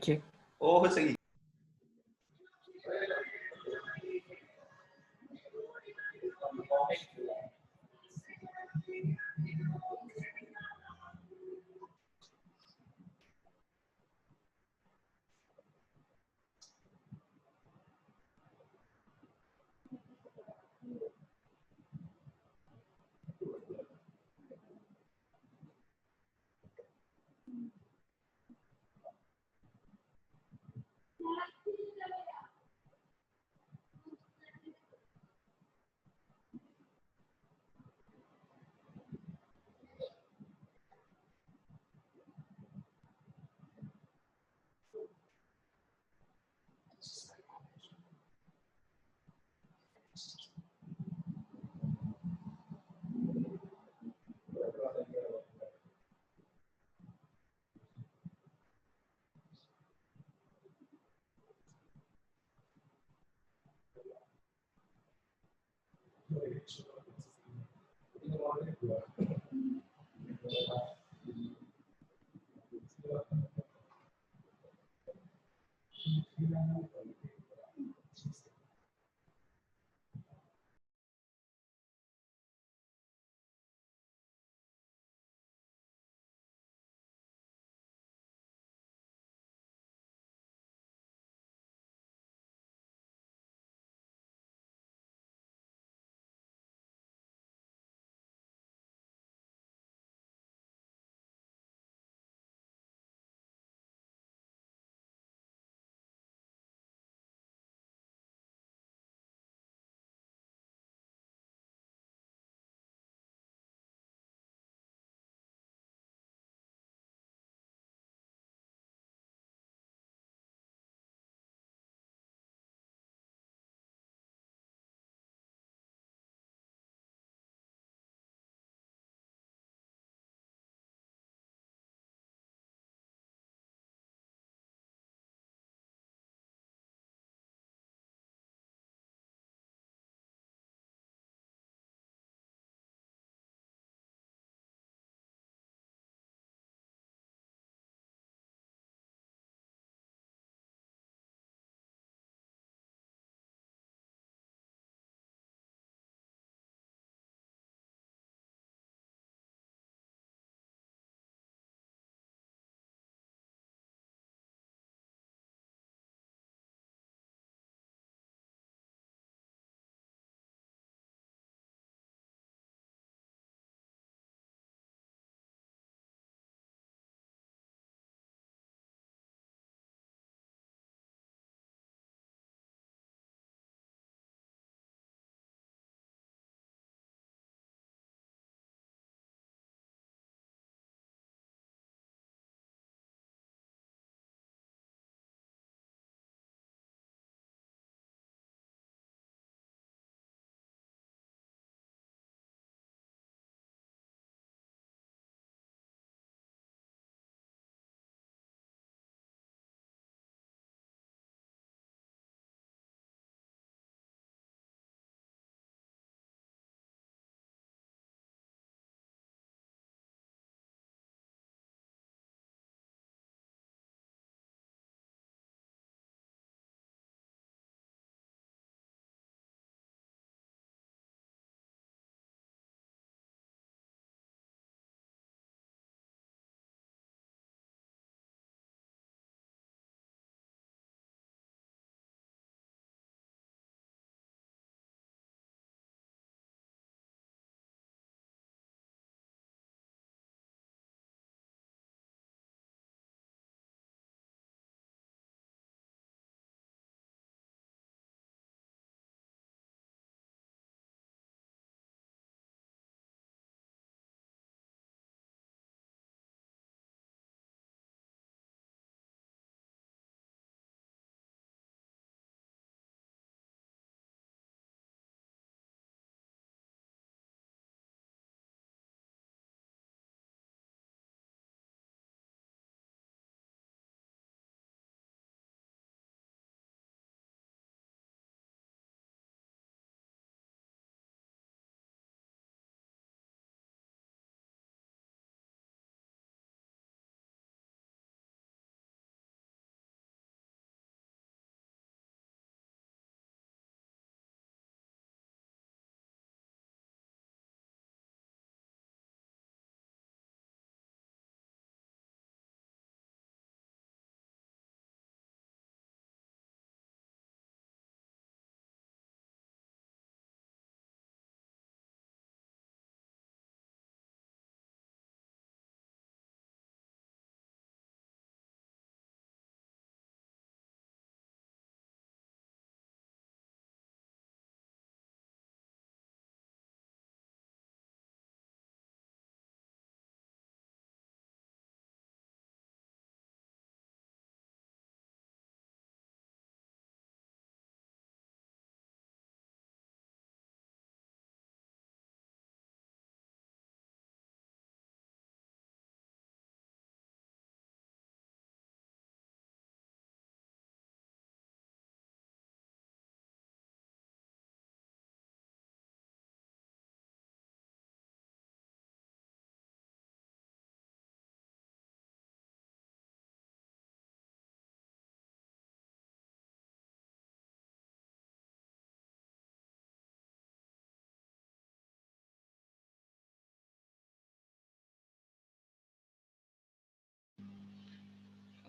Cek. Oh, segi.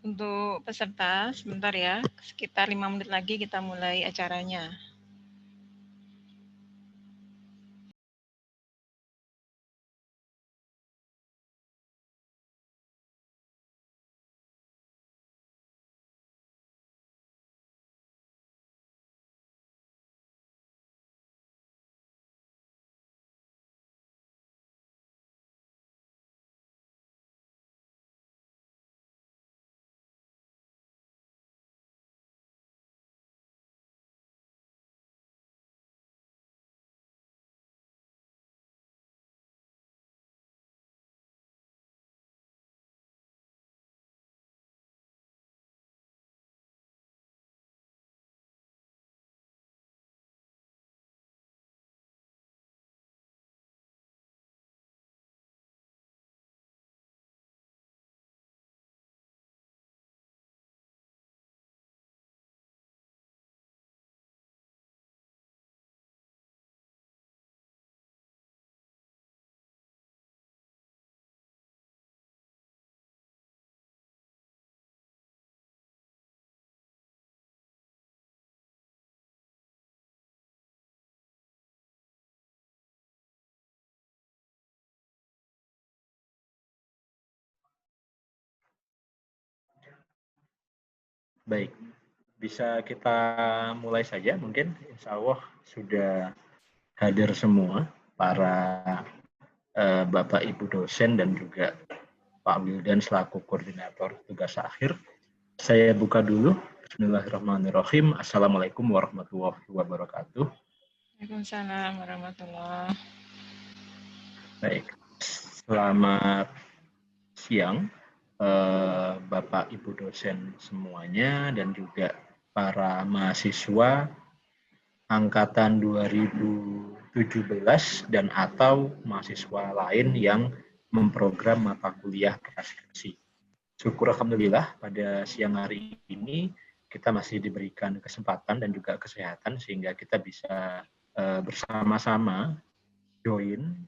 Untuk peserta, sebentar ya, sekitar 5 menit lagi kita mulai acaranya. Baik, bisa kita mulai saja mungkin. Insya Allah sudah hadir semua para Bapak Ibu dosen dan juga Pak Wildan selaku koordinator tugas akhir. Saya buka dulu. Bismillahirrahmanirrahim. Assalamualaikum warahmatullahi wabarakatuh. Waalaikumsalam warahmatullahi. Baik, selamat siang Bapak Ibu dosen semuanya dan juga para mahasiswa angkatan 2017 dan atau mahasiswa lain yang memprogram mata kuliah praskripsi. Syukur alhamdulillah pada siang hari ini kita masih diberikan kesempatan dan juga kesehatan sehingga kita bisa bersama-sama join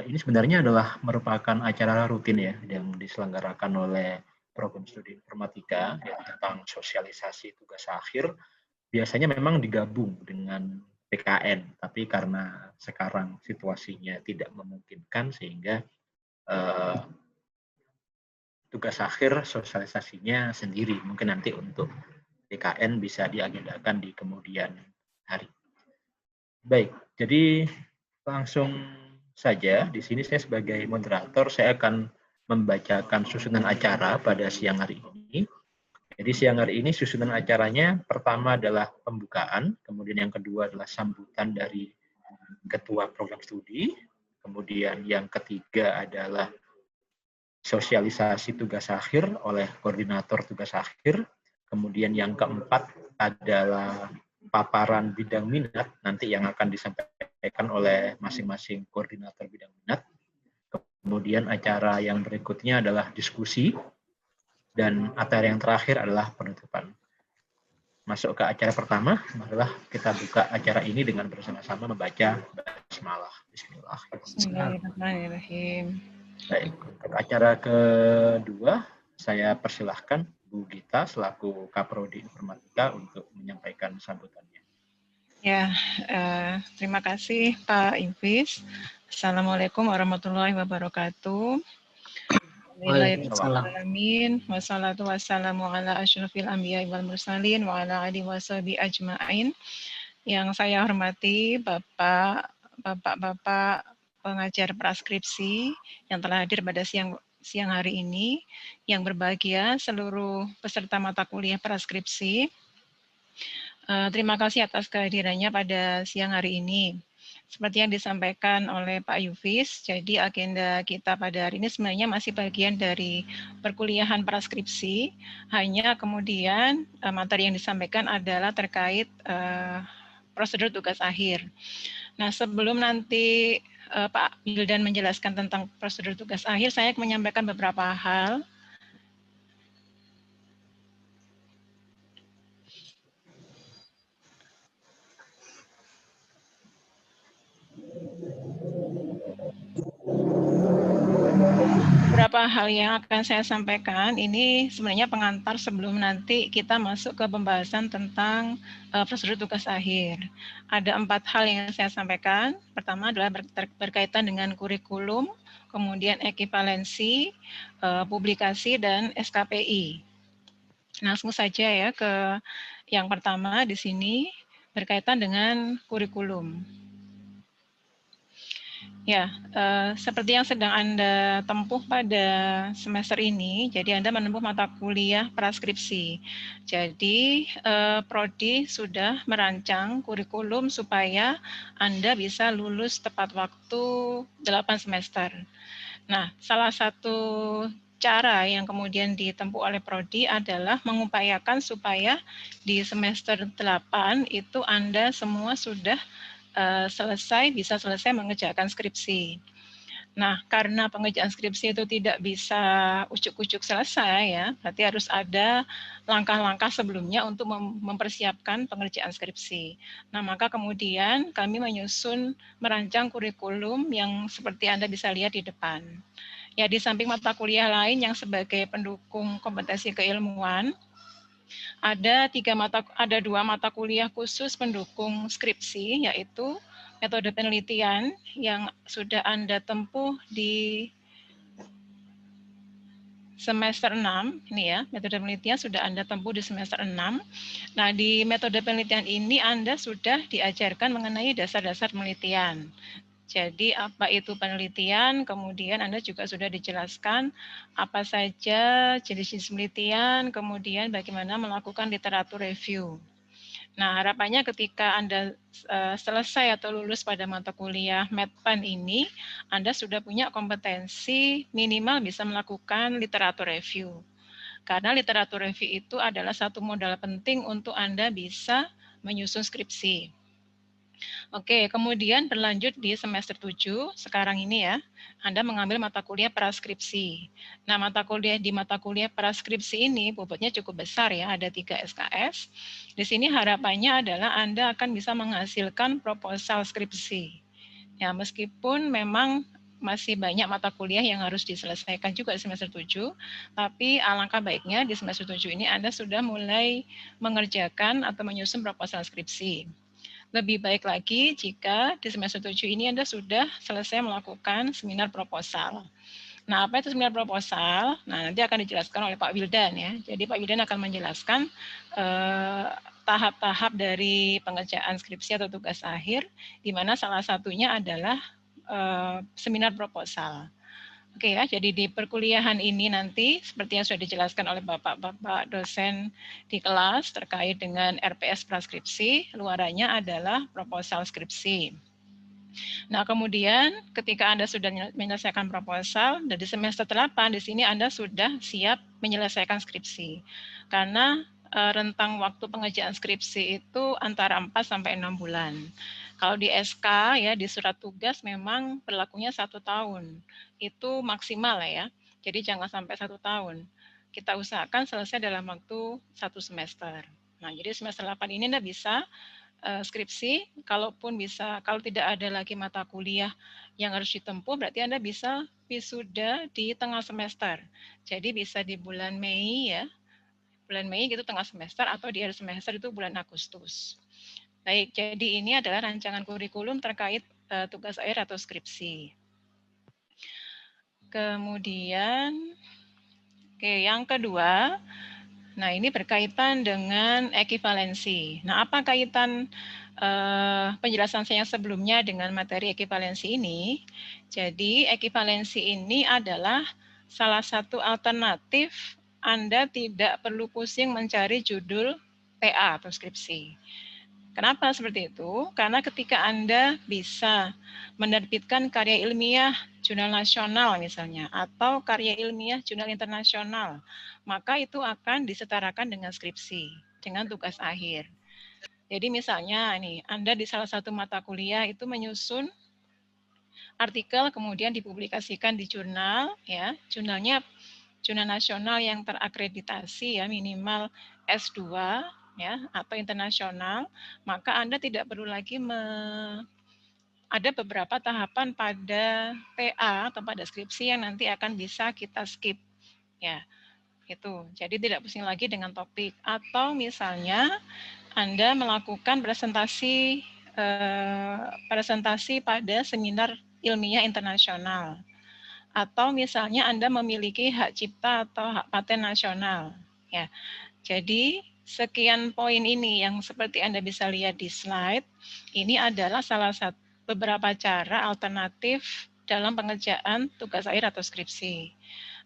ini sebenarnya adalah merupakan acara rutin ya yang diselenggarakan oleh program studi informatika yang tentang sosialisasi tugas akhir. Biasanya memang digabung dengan PKN, tapi karena sekarang situasinya tidak memungkinkan sehingga tugas akhir sosialisasinya sendiri. Mungkin nanti untuk PKN bisa diagendakan di kemudian hari. Baik, jadi langsung saja di sini saya sebagai moderator saya akan membacakan susunan acara pada siang hari ini. Jadi siang hari ini susunan acaranya pertama adalah pembukaan, kemudian yang kedua adalah sambutan dari ketua program studi, kemudian yang ketiga adalah sosialisasi tugas akhir oleh koordinator tugas akhir, kemudian yang keempat adalah paparan bidang minat nanti yang akan disampaikan oleh masing-masing koordinator bidang minat. Kemudian acara yang berikutnya adalah diskusi, dan acara yang terakhir adalah penutupan. Masuk ke acara pertama, adalah kita buka acara ini dengan bersama-sama membaca basmalah. Bismillahirrahmanirrahim. Baik, untuk acara kedua, saya persilahkan Bu Gita selaku Kaprodi Informatika untuk menyampaikan sambutannya. Ya, terima kasih Pak Infis. Assalamualaikum warahmatullahi wabarakatuh. Bismillahirrahmanirrahim. Wassalatu wassalamu ala asyrafil anbiya'i wal mursalin wa ala alihi washabihi ajma'in. Yang saya hormati Bapak-bapak pengajar praskripsi yang telah hadir pada siang hari ini, yang berbahagia seluruh peserta mata kuliah praskripsi. Terima kasih atas kehadirannya pada siang hari ini. Seperti yang disampaikan oleh Pak Yufis, jadi agenda kita pada hari ini sebenarnya masih bagian dari perkuliahan praskripsi, hanya kemudian materi yang disampaikan adalah terkait prosedur tugas akhir. Nah, sebelum nanti Pak Wildan menjelaskan tentang prosedur tugas akhir, saya menyampaikan beberapa hal. Beberapa beberapa hal yang akan saya sampaikan ini sebenarnya pengantar sebelum nanti kita masuk ke pembahasan tentang prosedur tugas akhir. Ada 4 hal yang saya sampaikan. Pertama adalah berkaitan dengan kurikulum, kemudian ekivalensi, publikasi, dan SKPI. Langsung saja ya ke yang pertama di sini berkaitan dengan kurikulum. Ya, seperti yang sedang Anda tempuh pada semester ini, jadi Anda menempuh mata kuliah praskripsi. Jadi, Prodi sudah merancang kurikulum supaya Anda bisa lulus tepat waktu 8 semester. Nah, salah satu cara yang kemudian ditempuh oleh Prodi adalah mengupayakan supaya di semester 8 itu Anda semua sudah bisa selesai mengerjakan skripsi. Nah, karena pengerjaan skripsi itu tidak bisa ujuk-ujuk selesai ya, berarti harus ada langkah-langkah sebelumnya untuk mempersiapkan pengerjaan skripsi. Nah, maka kemudian kami merancang kurikulum yang seperti Anda bisa lihat di depan. Ya, di samping mata kuliah lain yang sebagai pendukung kompetensi keilmuan, ada 2 mata kuliah khusus pendukung skripsi, yaitu metode penelitian yang sudah Anda tempuh di semester 6, ini ya, metode penelitian sudah Anda tempuh di semester 6. Nah, di metode penelitian ini Anda sudah diajarkan mengenai dasar-dasar penelitian. Jadi apa itu penelitian, kemudian Anda juga sudah dijelaskan apa saja jenis-jenis penelitian, kemudian bagaimana melakukan literatur review. Nah, harapannya ketika Anda selesai atau lulus pada mata kuliah Medpan ini, Anda sudah punya kompetensi minimal bisa melakukan literatur review. Karena literatur review itu adalah satu modal penting untuk Anda bisa menyusun skripsi. Oke, kemudian berlanjut di semester 7, sekarang ini ya, Anda mengambil mata kuliah praskripsi. Nah, mata kuliah praskripsi ini bobotnya cukup besar ya, ada 3 SKS. Di sini harapannya adalah Anda akan bisa menghasilkan proposal skripsi. Ya, meskipun memang masih banyak mata kuliah yang harus diselesaikan juga di semester 7, tapi alangkah baiknya di semester 7 ini Anda sudah mulai mengerjakan atau menyusun proposal skripsi. Lebih baik lagi jika di semester 7 ini Anda sudah selesai melakukan seminar proposal. Nah, apa itu seminar proposal? Nah, nanti akan dijelaskan oleh Pak Wildan ya. Jadi Pak Wildan akan menjelaskan tahap-tahap dari pengerjaan skripsi atau tugas akhir, di mana salah satunya adalah seminar proposal. Oke ya, jadi di perkuliahan ini nanti seperti yang sudah dijelaskan oleh Bapak-Bapak dosen di kelas terkait dengan RPS praskripsi, luarannya adalah proposal skripsi. Nah, kemudian ketika Anda sudah menyelesaikan proposal, dan di semester 8 di sini Anda sudah siap menyelesaikan skripsi. Karena rentang waktu pengerjaan skripsi itu antara 4 sampai 6 bulan. Kalau di SK ya di surat tugas memang berlakunya 1 tahun. Itu maksimal ya. Jadi jangan sampai 1 tahun. Kita usahakan selesai dalam waktu 1 semester. Nah, jadi semester 8 ini Anda bisa skripsi, kalau tidak ada lagi mata kuliah yang harus ditempuh, berarti Anda bisa wisuda di tengah semester. Jadi bisa di bulan Mei ya, bulan Mei gitu tengah semester, atau di akhir semester itu bulan Agustus. Baik, jadi ini adalah rancangan kurikulum terkait tugas akhir atau skripsi. Kemudian, yang kedua, nah ini berkaitan dengan ekivalensi. Nah, apa kaitan penjelasan saya sebelumnya dengan materi ekivalensi ini? Jadi ekivalensi ini adalah salah satu alternatif Anda tidak perlu pusing mencari judul TA atau skripsi. Kenapa seperti itu? Karena ketika Anda bisa menerbitkan karya ilmiah jurnal nasional misalnya, atau karya ilmiah jurnal internasional, maka itu akan disetarakan dengan skripsi, dengan tugas akhir. Jadi misalnya nih, Anda di salah satu mata kuliah itu menyusun artikel kemudian dipublikasikan di jurnal, ya, jurnalnya jurnal nasional yang terakreditasi ya, minimal S2 ya atau internasional, maka Anda tidak perlu lagi ada beberapa tahapan pada TA atau pada skripsi yang nanti akan bisa kita skip. Ya, itu. Jadi tidak pusing lagi dengan topik. Atau misalnya Anda melakukan presentasi pada seminar ilmiah internasional. Atau misalnya Anda memiliki hak cipta atau hak paten nasional. Ya. Jadi sekian poin ini yang seperti Anda bisa lihat di slide, ini adalah salah satu beberapa cara alternatif dalam pengerjaan tugas akhir atau skripsi.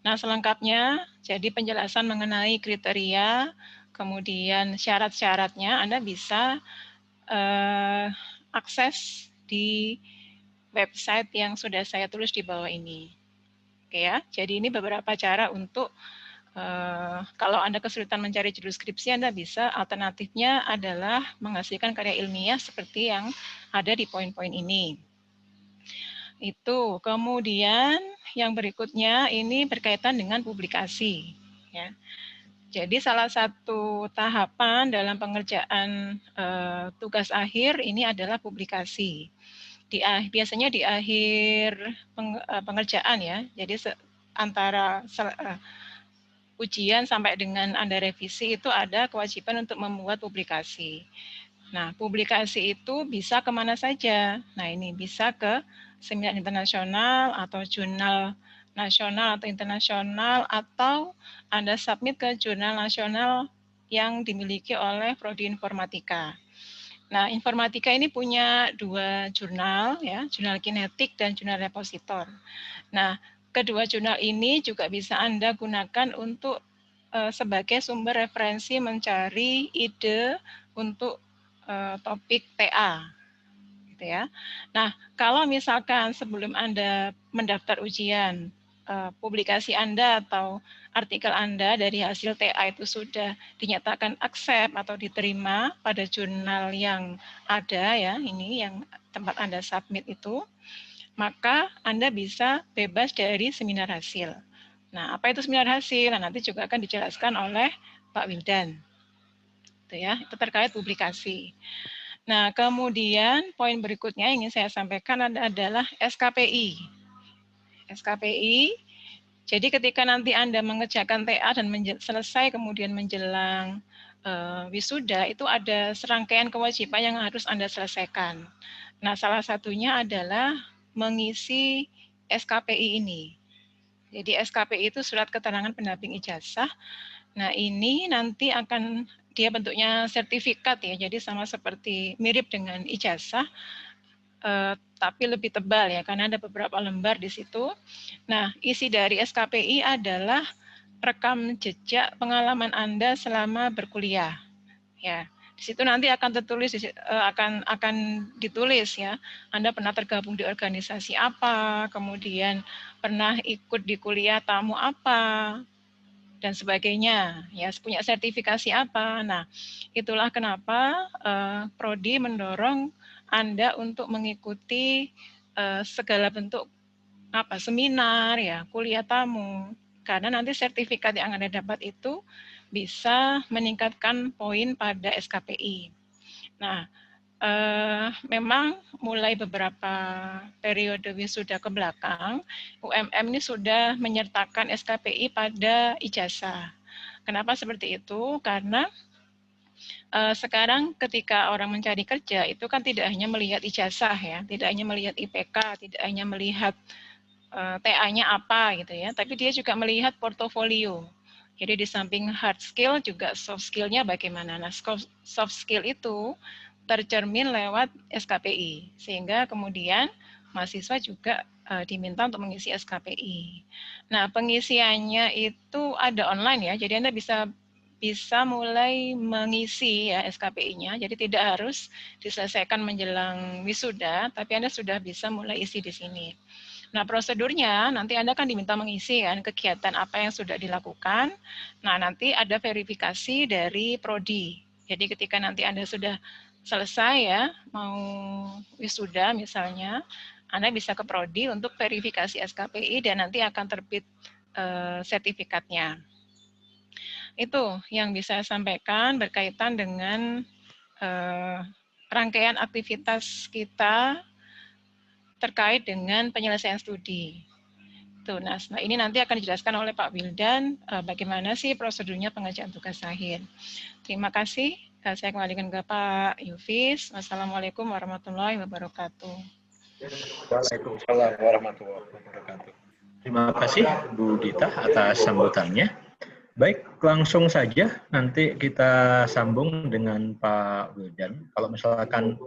Nah, selengkapnya, jadi penjelasan mengenai kriteria, kemudian syarat-syaratnya Anda bisa akses di website yang sudah saya tulis di bawah ini. Oke ya, jadi ini beberapa cara untuk kalau Anda kesulitan mencari judul skripsi, Anda bisa alternatifnya adalah menghasilkan karya ilmiah seperti yang ada di poin-poin ini. Itu. Kemudian yang berikutnya ini berkaitan dengan publikasi. Ya. Jadi salah satu tahapan dalam pengerjaan tugas akhir ini adalah publikasi. Biasanya di akhir pengerjaan ya. Jadi antara ujian sampai dengan Anda revisi itu ada kewajiban untuk membuat publikasi. Nah, publikasi itu bisa kemana saja. Nah, ini bisa ke seminar internasional atau jurnal nasional atau internasional, atau Anda submit ke jurnal nasional yang dimiliki oleh Prodi Informatika. Nah, Informatika ini punya 2 jurnal, ya, jurnal kinetik dan jurnal repositor. Nah, kedua jurnal ini juga bisa Anda gunakan untuk sebagai sumber referensi mencari ide untuk topik TA, gitu ya. Nah, kalau misalkan sebelum Anda mendaftar ujian, publikasi Anda atau artikel Anda dari hasil TA itu sudah dinyatakan accept atau diterima pada jurnal yang ada ya, ini yang tempat Anda submit itu, maka Anda bisa bebas dari seminar hasil. Nah, apa itu seminar hasil? Nah, nanti juga akan dijelaskan oleh Pak Wildan. Itu ya, itu terkait publikasi. Nah, kemudian poin berikutnya yang ingin saya sampaikan adalah SKPI. SKPI, jadi ketika nanti Anda mengerjakan TA dan selesai kemudian menjelang wisuda, itu ada serangkaian kewajiban yang harus Anda selesaikan. Nah, salah satunya adalah mengisi SKPI ini. Jadi SKPI itu surat keterangan pendamping ijazah. Nah, ini nanti akan dia bentuknya sertifikat ya, jadi sama seperti mirip dengan ijazah, tapi lebih tebal ya, karena ada beberapa lembar di situ. Nah, isi dari SKPI adalah rekam jejak pengalaman Anda selama berkuliah. Ya, di situ nanti akan tertulis, akan ditulis ya, Anda pernah tergabung di organisasi apa, kemudian pernah ikut di kuliah tamu apa, dan sebagainya, ya, punya sertifikasi apa. Nah, itulah kenapa Prodi mendorong Anda untuk mengikuti segala bentuk seminar, ya, kuliah tamu, karena nanti sertifikat yang Anda dapat itu bisa meningkatkan poin pada SKPI. Nah, memang mulai beberapa periode wisuda ke belakang, UMM ini sudah menyertakan SKPI pada ijazah. Kenapa seperti itu? Karena sekarang ketika orang mencari kerja itu kan tidak hanya melihat ijazah ya, tidak hanya melihat IPK, tidak hanya melihat TA-nya apa gitu ya, tapi dia juga melihat portofolio. Jadi di samping hard skill juga soft skill-nya bagaimana. Nah, soft skill itu tercermin lewat SKPI, sehingga kemudian mahasiswa juga diminta untuk mengisi SKPI. Nah, pengisiannya itu ada online ya, jadi Anda bisa mulai mengisi ya SKPI-nya, jadi tidak harus diselesaikan menjelang wisuda, tapi Anda sudah bisa mulai isi di sini. Nah, prosedurnya nanti Anda kan diminta mengisi kan kegiatan apa yang sudah dilakukan. Nah, nanti ada verifikasi dari Prodi. Jadi ketika nanti Anda sudah selesai ya, mau wisuda misalnya, Anda bisa ke Prodi untuk verifikasi SKPI dan nanti akan terbit sertifikatnya. Itu yang bisa saya sampaikan berkaitan dengan rangkaian aktivitas kita terkait dengan penyelesaian studi. Tuh, nah ini nanti akan dijelaskan oleh Pak Wildan bagaimana sih prosedurnya pengerjaan tugas akhir. Terima kasih. Saya kembalikan ke Pak Yufis. Wassalamualaikum warahmatullahi wabarakatuh. Waalaikumsalam warahmatullahi wabarakatuh. Terima kasih Bu Dita atas sambutannya. Baik, langsung saja nanti kita sambung dengan Pak Wildan. Kalau misalkan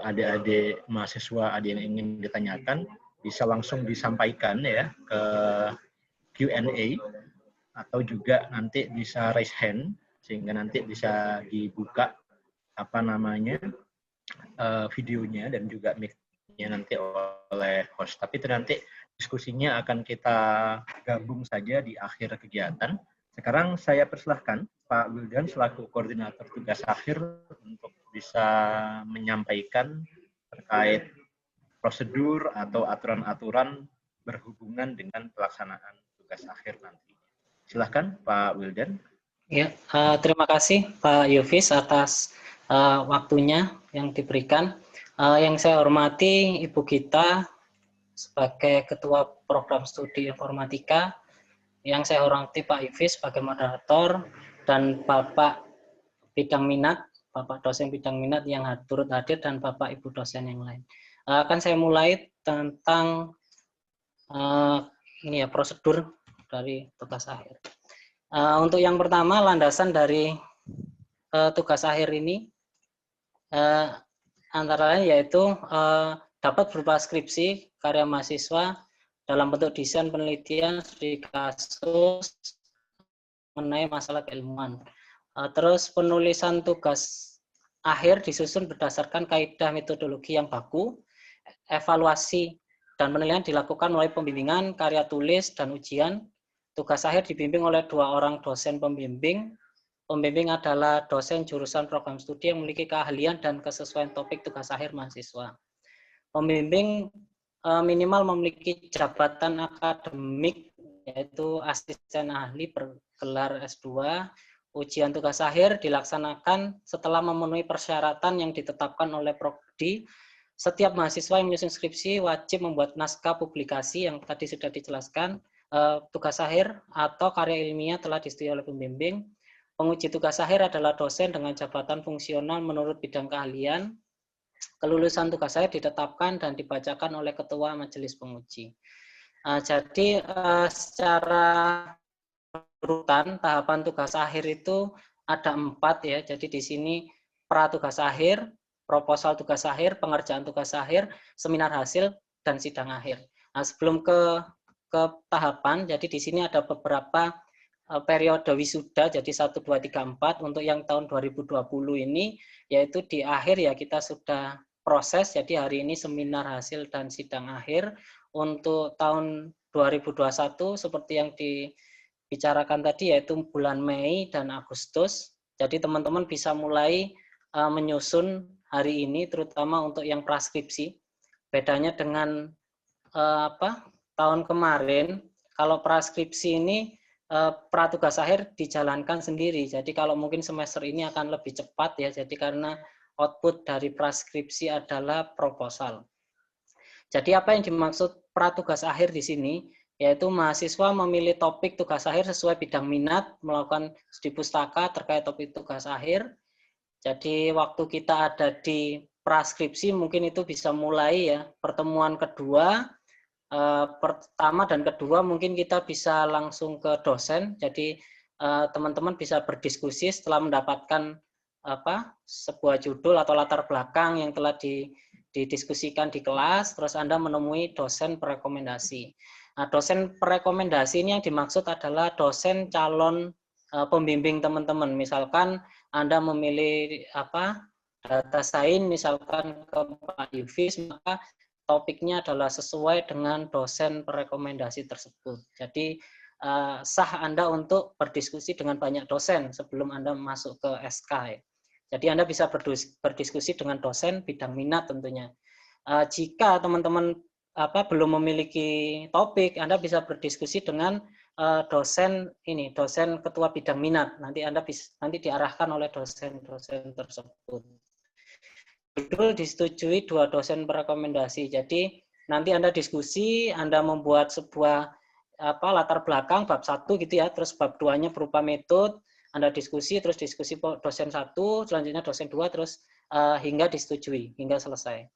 adik-adik mahasiswa ada yang ingin ditanyakan, bisa langsung disampaikan ya ke Q&A atau juga nanti bisa raise hand sehingga nanti bisa dibuka apa namanya videonya dan juga mic-nya nanti oleh host. Tapi itu nanti diskusinya akan kita gabung saja di akhir kegiatan. Sekarang saya persilahkan Pak Wildan selaku koordinator tugas akhir untuk bisa menyampaikan terkait prosedur atau aturan-aturan berhubungan dengan pelaksanaan tugas akhir nanti. Silahkan Pak Wildan. Ya, terima kasih Pak Yufis atas waktunya yang diberikan. Yang saya hormati Ibu Gita sebagai Ketua Program Studi Informatika, yang saya hormati Pak Yufis sebagai moderator, dan Bapak bidang minat, Bapak dosen bidang minat yang turut hadir, dan Bapak Ibu dosen yang lain. Akan saya mulai tentang ini ya, prosedur dari tugas akhir. Untuk yang pertama, landasan dari tugas akhir ini antara lain yaitu dapat berupa skripsi, karya mahasiswa dalam bentuk desain penelitian, studi kasus mengenai masalah keilmuan. Terus penulisan tugas akhir disusun berdasarkan kaidah metodologi yang baku, evaluasi dan penilaian dilakukan melalui pembimbingan, karya tulis, dan ujian. Tugas akhir dibimbing oleh 2 orang dosen pembimbing. Pembimbing adalah dosen jurusan program studi yang memiliki keahlian dan kesesuaian topik tugas akhir mahasiswa. Pembimbing minimal memiliki jabatan akademik, yaitu asisten ahli bergelar S2. Ujian tugas akhir dilaksanakan setelah memenuhi persyaratan yang ditetapkan oleh Prodi. Setiap mahasiswa yang menyusun skripsi wajib membuat naskah publikasi yang tadi sudah dijelaskan. Tugas akhir atau karya ilmiah telah disetujui oleh pembimbing. Penguji tugas akhir adalah dosen dengan jabatan fungsional menurut bidang keahlian. Kelulusan tugas akhir ditetapkan dan dibacakan oleh ketua majelis penguji. Jadi secara urutan tahapan tugas akhir itu ada 4 ya. Jadi di sini pra tugas akhir, proposal tugas akhir, pengerjaan tugas akhir, seminar hasil, dan sidang akhir. Nah, sebelum ke tahapan, jadi di sini ada beberapa periode wisuda, jadi 1, 2, 3, 4 untuk yang tahun 2020 ini, yaitu di akhir ya kita sudah proses, jadi hari ini seminar hasil dan sidang akhir. Untuk tahun 2021 seperti yang dibicarakan tadi yaitu bulan Mei dan Agustus, jadi teman-teman bisa mulai menyusun hari ini, terutama untuk yang praskripsi. Bedanya dengan tahun kemarin, kalau praskripsi ini pra tugas akhir dijalankan sendiri. Jadi kalau mungkin semester ini akan lebih cepat ya. Jadi karena output dari praskripsi adalah proposal. Jadi apa yang dimaksud pra tugas akhir di sini? Yaitu mahasiswa memilih topik tugas akhir sesuai bidang minat, melakukan studi pustaka terkait topik tugas akhir. Jadi waktu kita ada di praskripsi mungkin itu bisa mulai ya pertemuan kedua. Pertama dan kedua mungkin kita bisa langsung ke dosen. Jadi teman-teman bisa berdiskusi setelah mendapatkan sebuah judul atau latar belakang yang telah didiskusikan di kelas, terus Anda menemui dosen perekomendasi. Nah, dosen perekomendasi ini yang dimaksud adalah dosen calon pembimbing teman-teman. Misalkan Anda memilih data science misalkan ke Pak Yufis, maka topiknya adalah sesuai dengan dosen perekomendasi tersebut. Jadi sah Anda untuk berdiskusi dengan banyak dosen sebelum Anda masuk ke SK. Ya. Jadi Anda bisa berdiskusi dengan dosen bidang minat tentunya. Jika teman-teman belum memiliki topik, Anda bisa berdiskusi dengan dosen ketua bidang minat. Nanti Anda nanti diarahkan oleh dosen tersebut. judul disetujui 2 dosen perekomendasi. Jadi nanti Anda diskusi, Anda membuat sebuah latar belakang bab 1 gitu ya, terus bab 2-nya berupa metode, Anda diskusi, terus diskusi dosen 1, selanjutnya dosen 2, terus hingga disetujui, hingga selesai.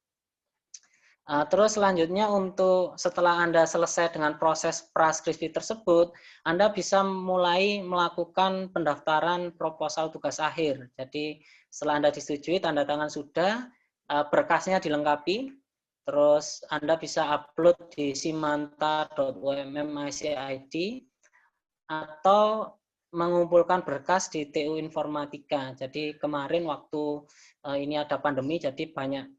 Terus selanjutnya untuk setelah Anda selesai dengan proses praskripsi tersebut, Anda bisa mulai melakukan pendaftaran proposal tugas akhir. Jadi setelah Anda disetujui, tanda tangan sudah, berkasnya dilengkapi, terus Anda bisa upload di simanta.umm.id atau mengumpulkan berkas di TU Informatika. Jadi kemarin waktu ini ada pandemi, jadi banyak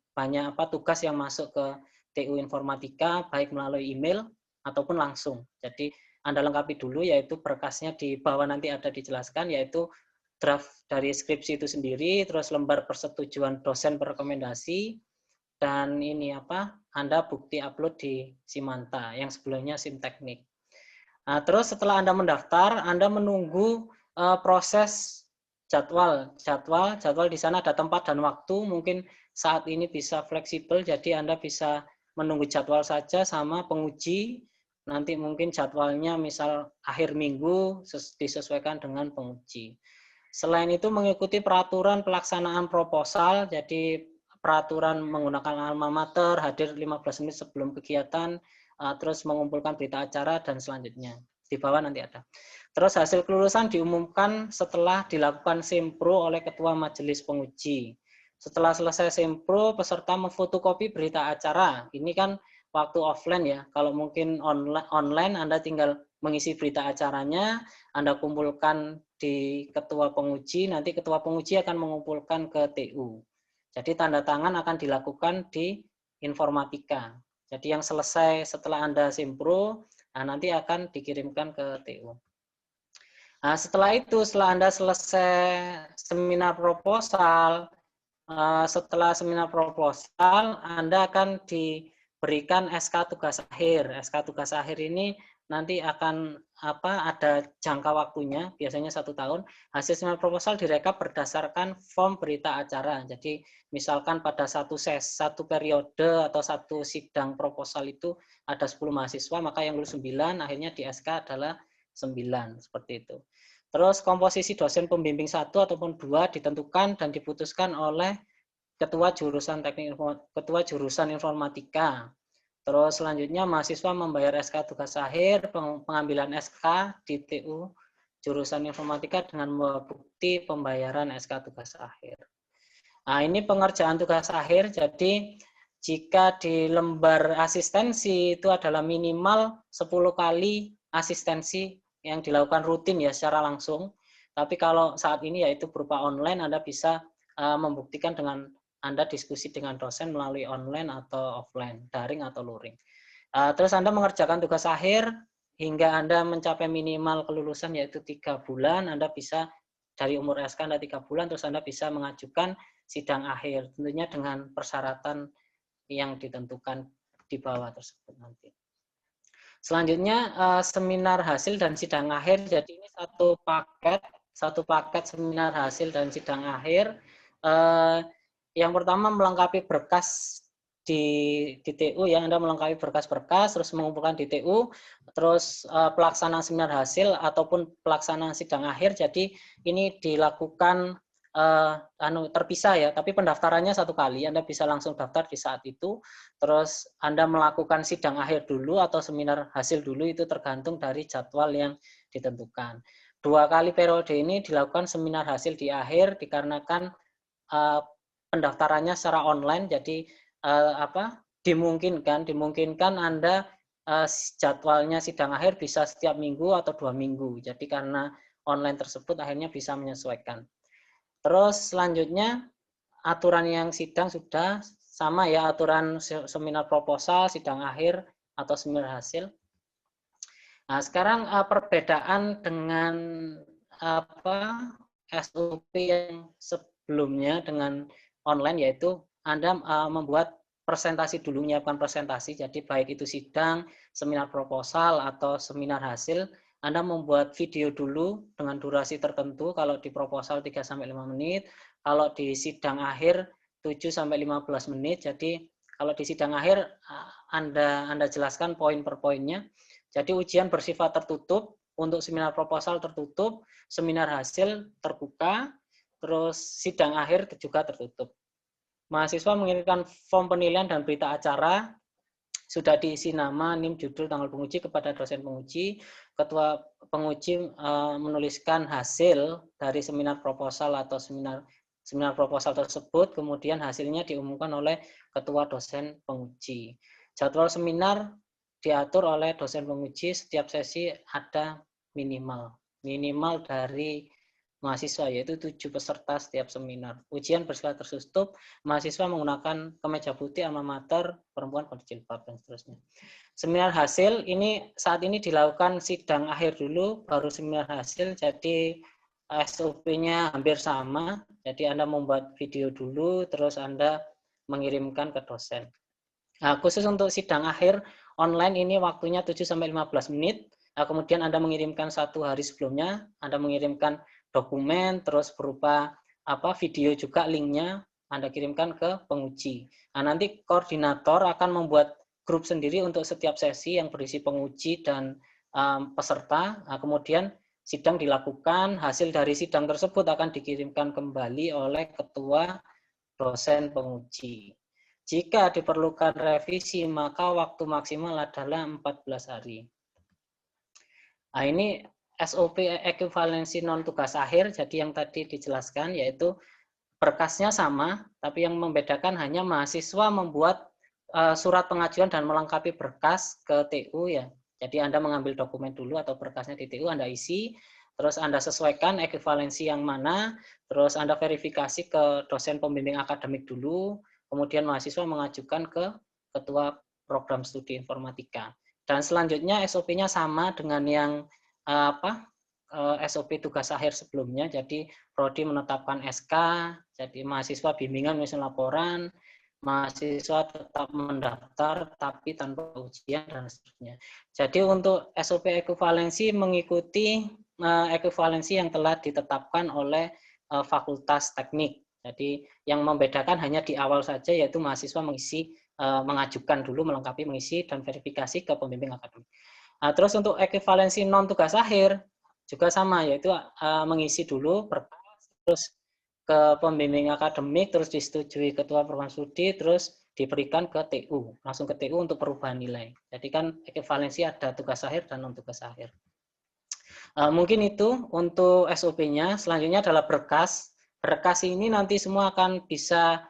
tugas yang masuk ke TU Informatika, baik melalui email ataupun langsung. Jadi Anda lengkapi dulu, yaitu berkasnya di bawah nanti ada dijelaskan, yaitu draft dari skripsi itu sendiri, terus lembar persetujuan dosen perekomendasi, dan ini Anda bukti upload di Simanta, yang sebelumnya Simteknik. Nah, terus setelah Anda mendaftar, Anda menunggu proses jadwal di sana ada tempat dan waktu, mungkin saat ini bisa fleksibel, jadi Anda bisa menunggu jadwal saja sama penguji, nanti mungkin jadwalnya misal akhir minggu disesuaikan dengan penguji. Selain itu mengikuti peraturan pelaksanaan proposal, jadi peraturan menggunakan alma mater, hadir 15 menit sebelum kegiatan, terus mengumpulkan berita acara, dan selanjutnya. Di bawah nanti ada. Terus hasil kelulusan diumumkan setelah dilakukan sempro oleh Ketua Majelis Penguji. Setelah selesai sempro, peserta memfotokopi berita acara. Ini kan waktu offline ya. Kalau mungkin online Anda tinggal mengisi berita acaranya, Anda kumpulkan di Ketua Penguji, nanti Ketua Penguji akan mengumpulkan ke TU. Jadi tanda tangan akan dilakukan di Informatika. Jadi yang selesai setelah Anda sempro, nanti akan dikirimkan ke TU. Nah, setelah itu, setelah Anda selesai seminar proposal, setelah seminar proposal, Anda akan diberikan SK tugas akhir. SK tugas akhir ini nanti akan ada jangka waktunya, biasanya 1 tahun. Hasil seminar proposal direkap berdasarkan form berita acara. Jadi misalkan pada satu periode atau satu sidang proposal itu ada 10 mahasiswa, maka yang lulus 9, akhirnya di SK adalah 9, seperti itu. Terus komposisi dosen pembimbing 1 ataupun 2 ditentukan dan diputuskan oleh Ketua Jurusan Informatika. Terus selanjutnya mahasiswa membayar SK tugas akhir, pengambilan SK di TU Jurusan Informatika dengan bukti pembayaran SK tugas akhir. Nah, ini pengerjaan tugas akhir, jadi jika di lembar asistensi itu adalah minimal 10 kali asistensi yang dilakukan rutin ya secara langsung. Tapi kalau saat ini yaitu berupa online, Anda bisa membuktikan dengan Anda diskusi dengan dosen melalui online atau offline, daring atau luring. Terus Anda mengerjakan tugas akhir hingga Anda mencapai minimal kelulusan yaitu 3 bulan, Anda bisa dari umur SK Anda 3 bulan, terus Anda bisa mengajukan sidang akhir, tentunya dengan persyaratan yang ditentukan di bawah tersebut nanti. Selanjutnya seminar hasil dan sidang akhir. Jadi ini satu paket seminar hasil dan sidang akhir. Yang pertama melengkapi berkas di TU ya, Anda melengkapi berkas-berkas, terus mengumpulkan di TU, terus pelaksanaan seminar hasil ataupun pelaksanaan sidang akhir. Jadi ini dilakukan terpisah ya, tapi pendaftarannya 1 kali, Anda bisa langsung daftar di saat itu, terus Anda melakukan sidang akhir dulu atau seminar hasil dulu, itu tergantung dari jadwal yang ditentukan. 2 kali periode ini dilakukan seminar hasil di akhir dikarenakan pendaftarannya secara online, jadi dimungkinkan Anda jadwalnya sidang akhir bisa setiap minggu atau 2 minggu, jadi karena online tersebut akhirnya bisa menyesuaikan. Terus selanjutnya aturan yang sidang sudah sama ya, aturan seminar proposal, sidang akhir atau seminar hasil. Nah, sekarang perbedaan dengan SOP yang sebelumnya dengan online, yaitu Anda membuat presentasi dulu, menyiapkan presentasi, jadi baik itu sidang, seminar proposal atau seminar hasil, Anda membuat video dulu dengan durasi tertentu, kalau di proposal 3-5 menit, kalau di sidang akhir 7-15 menit. Jadi kalau di sidang akhir Anda jelaskan poin per poinnya. Jadi ujian bersifat tertutup, untuk seminar proposal tertutup, seminar hasil terbuka, terus sidang akhir juga tertutup. Mahasiswa mengirimkan form penilaian dan berita acara, sudah diisi nama, NIM, judul, tanggal penguji kepada dosen penguji. Ketua penguji menuliskan hasil dari seminar proposal atau seminar proposal tersebut, kemudian hasilnya diumumkan oleh ketua dosen penguji. Jadwal seminar diatur oleh dosen penguji, setiap sesi ada minimal dari mahasiswa, yaitu 7 peserta setiap seminar. Ujian bersifat tertutup, mahasiswa menggunakan kemeja putih, alma mater, perempuan berjilbab, dan seterusnya. Seminar hasil ini saat ini dilakukan sidang akhir dulu, baru seminar hasil, jadi SOP-nya hampir sama. Jadi Anda membuat video dulu, terus Anda mengirimkan ke dosen. Nah, khusus untuk sidang akhir online ini waktunya 7-15 menit. Nah, kemudian Anda mengirimkan 1 hari sebelumnya, Anda mengirimkan dokumen, terus berupa video juga linknya, Anda kirimkan ke penguji. Nah, nanti koordinator akan membuat grup sendiri untuk setiap sesi yang berisi penguji dan peserta. Nah, kemudian sidang dilakukan, hasil dari sidang tersebut akan dikirimkan kembali oleh ketua dosen penguji. Jika diperlukan revisi, maka waktu maksimal adalah 14 hari. Nah, ini SOP ekuivalensi non tugas akhir, jadi yang tadi dijelaskan yaitu berkasnya sama, tapi yang membedakan hanya mahasiswa membuat surat pengajuan dan melengkapi berkas ke TU ya. Jadi Anda mengambil dokumen dulu atau berkasnya di TU, Anda isi, terus Anda sesuaikan ekuivalensi yang mana, terus Anda verifikasi ke dosen pembimbing akademik dulu, kemudian mahasiswa mengajukan ke ketua program studi informatika. Dan selanjutnya SOP-nya sama dengan yang SOP tugas akhir sebelumnya. Jadi prodi menetapkan SK, jadi mahasiswa bimbingan menyusun laporan, mahasiswa tetap mendaftar tapi tanpa ujian dan seterusnya. Jadi untuk SOP ekuivalensi mengikuti ekuivalensi yang telah ditetapkan oleh Fakultas Teknik. Jadi yang membedakan hanya di awal saja, yaitu mahasiswa mengajukan dulu, melengkapi, mengisi, dan verifikasi ke pembimbing akademik. Nah, terus untuk ekuivalensi non tugas akhir juga sama, yaitu mengisi dulu berkas, terus ke pembimbing akademik, terus disetujui ketua program studi, terus diberikan ke TU, langsung ke TU untuk perubahan nilai. Jadi kan ekuivalensi ada tugas akhir dan non tugas akhir. Mungkin itu untuk SOP-nya. Selanjutnya adalah berkas. Berkas ini nanti semua akan bisa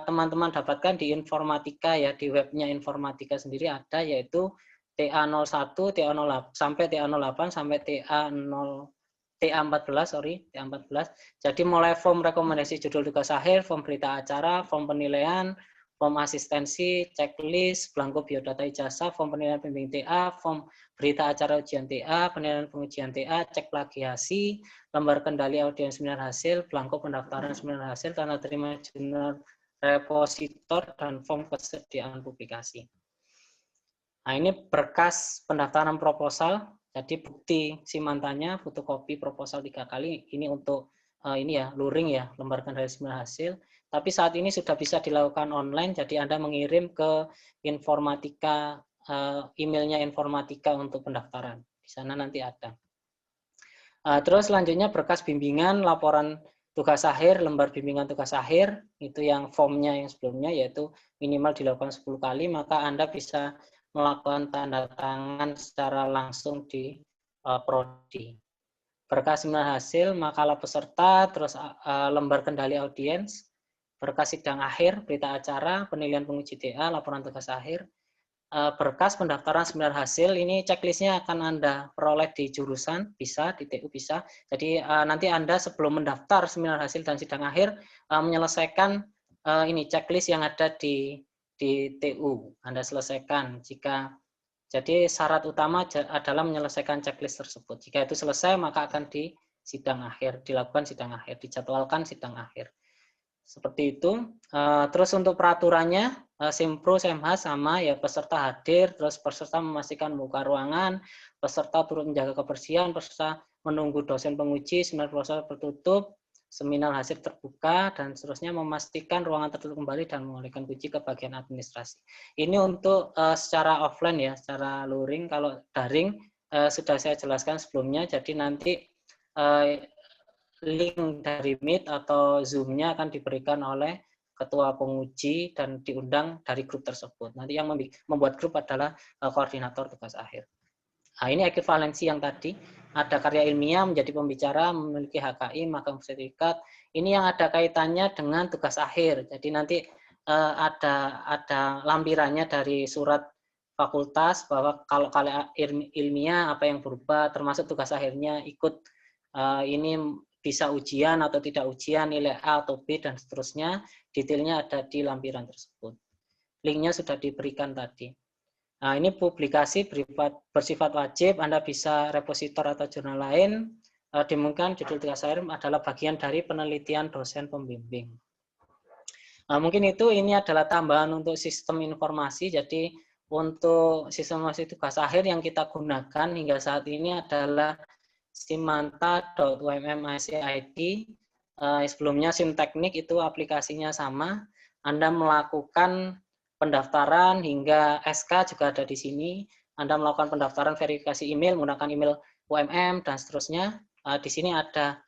teman-teman dapatkan di informatika ya, di webnya informatika sendiri ada, yaitu TA01, TA08 sampai TA08 sampai TA14, TA14. Jadi mulai form rekomendasi judul tugas akhir, form berita acara, form penilaian, form asistensi, checklist, belangko biodata ijazah, form penilaian pembimbing TA, form berita acara ujian TA, penilaian pengujian TA, cek plagiasi, lembar kendali audiens seminar hasil, belangko pendaftaran seminar hasil, tanda terima jurnal repositor, dan form kesediaan publikasi. Nah, ini berkas pendaftaran proposal, jadi bukti simantanya, fotokopi proposal 3 kali, ini untuk ini ya, luring ya, lembar kendali seminar hasil. Tapi saat ini sudah bisa dilakukan online, jadi Anda mengirim ke informatika, emailnya informatika untuk pendaftaran. Di sana nanti ada. Terus selanjutnya berkas bimbingan, laporan tugas akhir, lembar bimbingan tugas akhir, itu yang formnya yang sebelumnya, yaitu minimal dilakukan 10 kali, maka Anda bisa melakukan tanda tangan secara langsung di prodi. Berkas seminar hasil, makalah peserta, terus lembar kendali audiens, berkas sidang akhir, berita acara, penilaian penguji TA, laporan tugas akhir, berkas pendaftaran seminar hasil, ini checklistnya akan Anda peroleh di jurusan, bisa, di TU bisa. Jadi nanti Anda sebelum mendaftar seminar hasil dan sidang akhir, menyelesaikan ini checklist yang ada di TU. Anda selesaikan. Jadi syarat utama adalah menyelesaikan checklist tersebut. Jika itu selesai, maka akan dilakukan sidang akhir, dijadwalkan sidang akhir. Seperti itu. Terus untuk peraturannya, Simpro, Semhas sama ya, peserta hadir, terus peserta memastikan muka ruangan, peserta turut menjaga kebersihan, peserta menunggu dosen penguji, seminar proposal tertutup, seminar hasil terbuka, dan seterusnya memastikan ruangan tertutup kembali dan mengembalikan kunci ke bagian administrasi. Ini untuk secara offline ya, secara luring. Kalau daring sudah saya jelaskan sebelumnya, jadi nanti link dari Meet atau Zoom-nya akan diberikan oleh ketua penguji dan diundang dari grup tersebut. Nanti yang membuat grup adalah koordinator tugas akhir. Nah, ini ekuivalensi yang tadi. Ada karya ilmiah, menjadi pembicara, memiliki HKI, magang sertifikat. Ini yang ada kaitannya dengan tugas akhir. Jadi nanti ada lampirannya dari surat fakultas bahwa kalau karya ilmiah apa yang berubah, termasuk tugas akhirnya ikut ini bisa ujian atau tidak ujian, nilai A atau B, dan seterusnya. Detailnya ada di lampiran tersebut. Linknya sudah diberikan tadi. Nah, ini publikasi bersifat wajib, Anda bisa repositor atau jurnal lain. Dimungkinkan judul tugas akhir adalah bagian dari penelitian dosen pembimbing. Nah, mungkin ini adalah tambahan untuk sistem informasi. Jadi untuk sistem informasi tugas akhir yang kita gunakan hingga saat ini adalah simanta.ummicid. Sebelumnya Simteknik itu aplikasinya sama. Anda melakukan pendaftaran hingga SK juga ada di sini. Anda melakukan pendaftaran verifikasi email menggunakan email UMM dan seterusnya. Di sini ada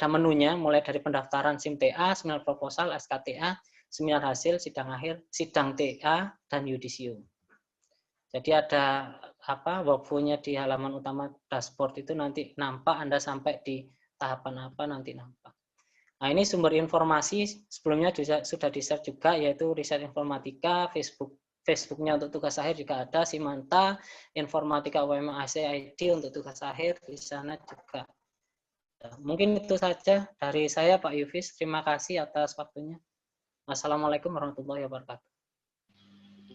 menunya mulai dari pendaftaran SIMTA, seminar proposal, SKTA, seminar hasil, sidang akhir, sidang TA, dan yudisium. Jadi ada workflow-nya di halaman utama dashboard itu nanti nampak, Anda sampai di tahapan apa nanti nampak. Nah, ini sumber informasi sebelumnya sudah di-share juga, yaitu Riset Informatika, Facebooknya untuk tugas akhir juga ada, Simanta, Informatika UMACID untuk tugas akhir di sana juga. Mungkin itu saja dari saya, Pak Yufis. Terima kasih atas waktunya. Wassalamualaikum warahmatullahi wabarakatuh.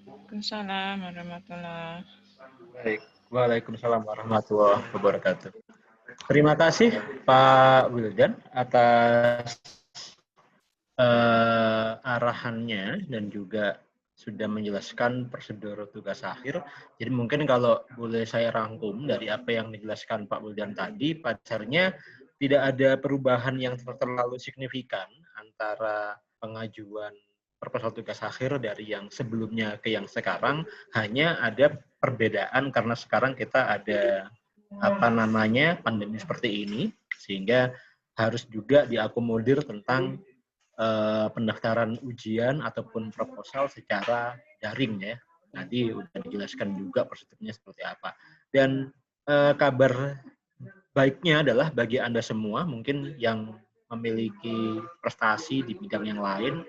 Waalaikumsalam warahmatullahi wabarakatuh. Baik, Waalaikumsalam warahmatullahi wabarakatuh. Terima kasih Pak Wildan atas arahannya dan juga sudah menjelaskan prosedur tugas akhir. Jadi mungkin kalau boleh saya rangkum dari apa yang dijelaskan Pak Wildan tadi, pada dasarnya tidak ada perubahan yang terlalu signifikan antara pengajuan proposal tugas akhir dari yang sebelumnya ke yang sekarang. Hanya ada perbedaan karena sekarang kita ada pandemi seperti ini, sehingga harus juga diakomodir tentang pendaftaran ujian ataupun proposal secara daring ya. Nanti udah dijelaskan juga prosedurnya seperti apa. Dan kabar baiknya adalah bagi Anda semua mungkin yang memiliki prestasi di bidang yang lain,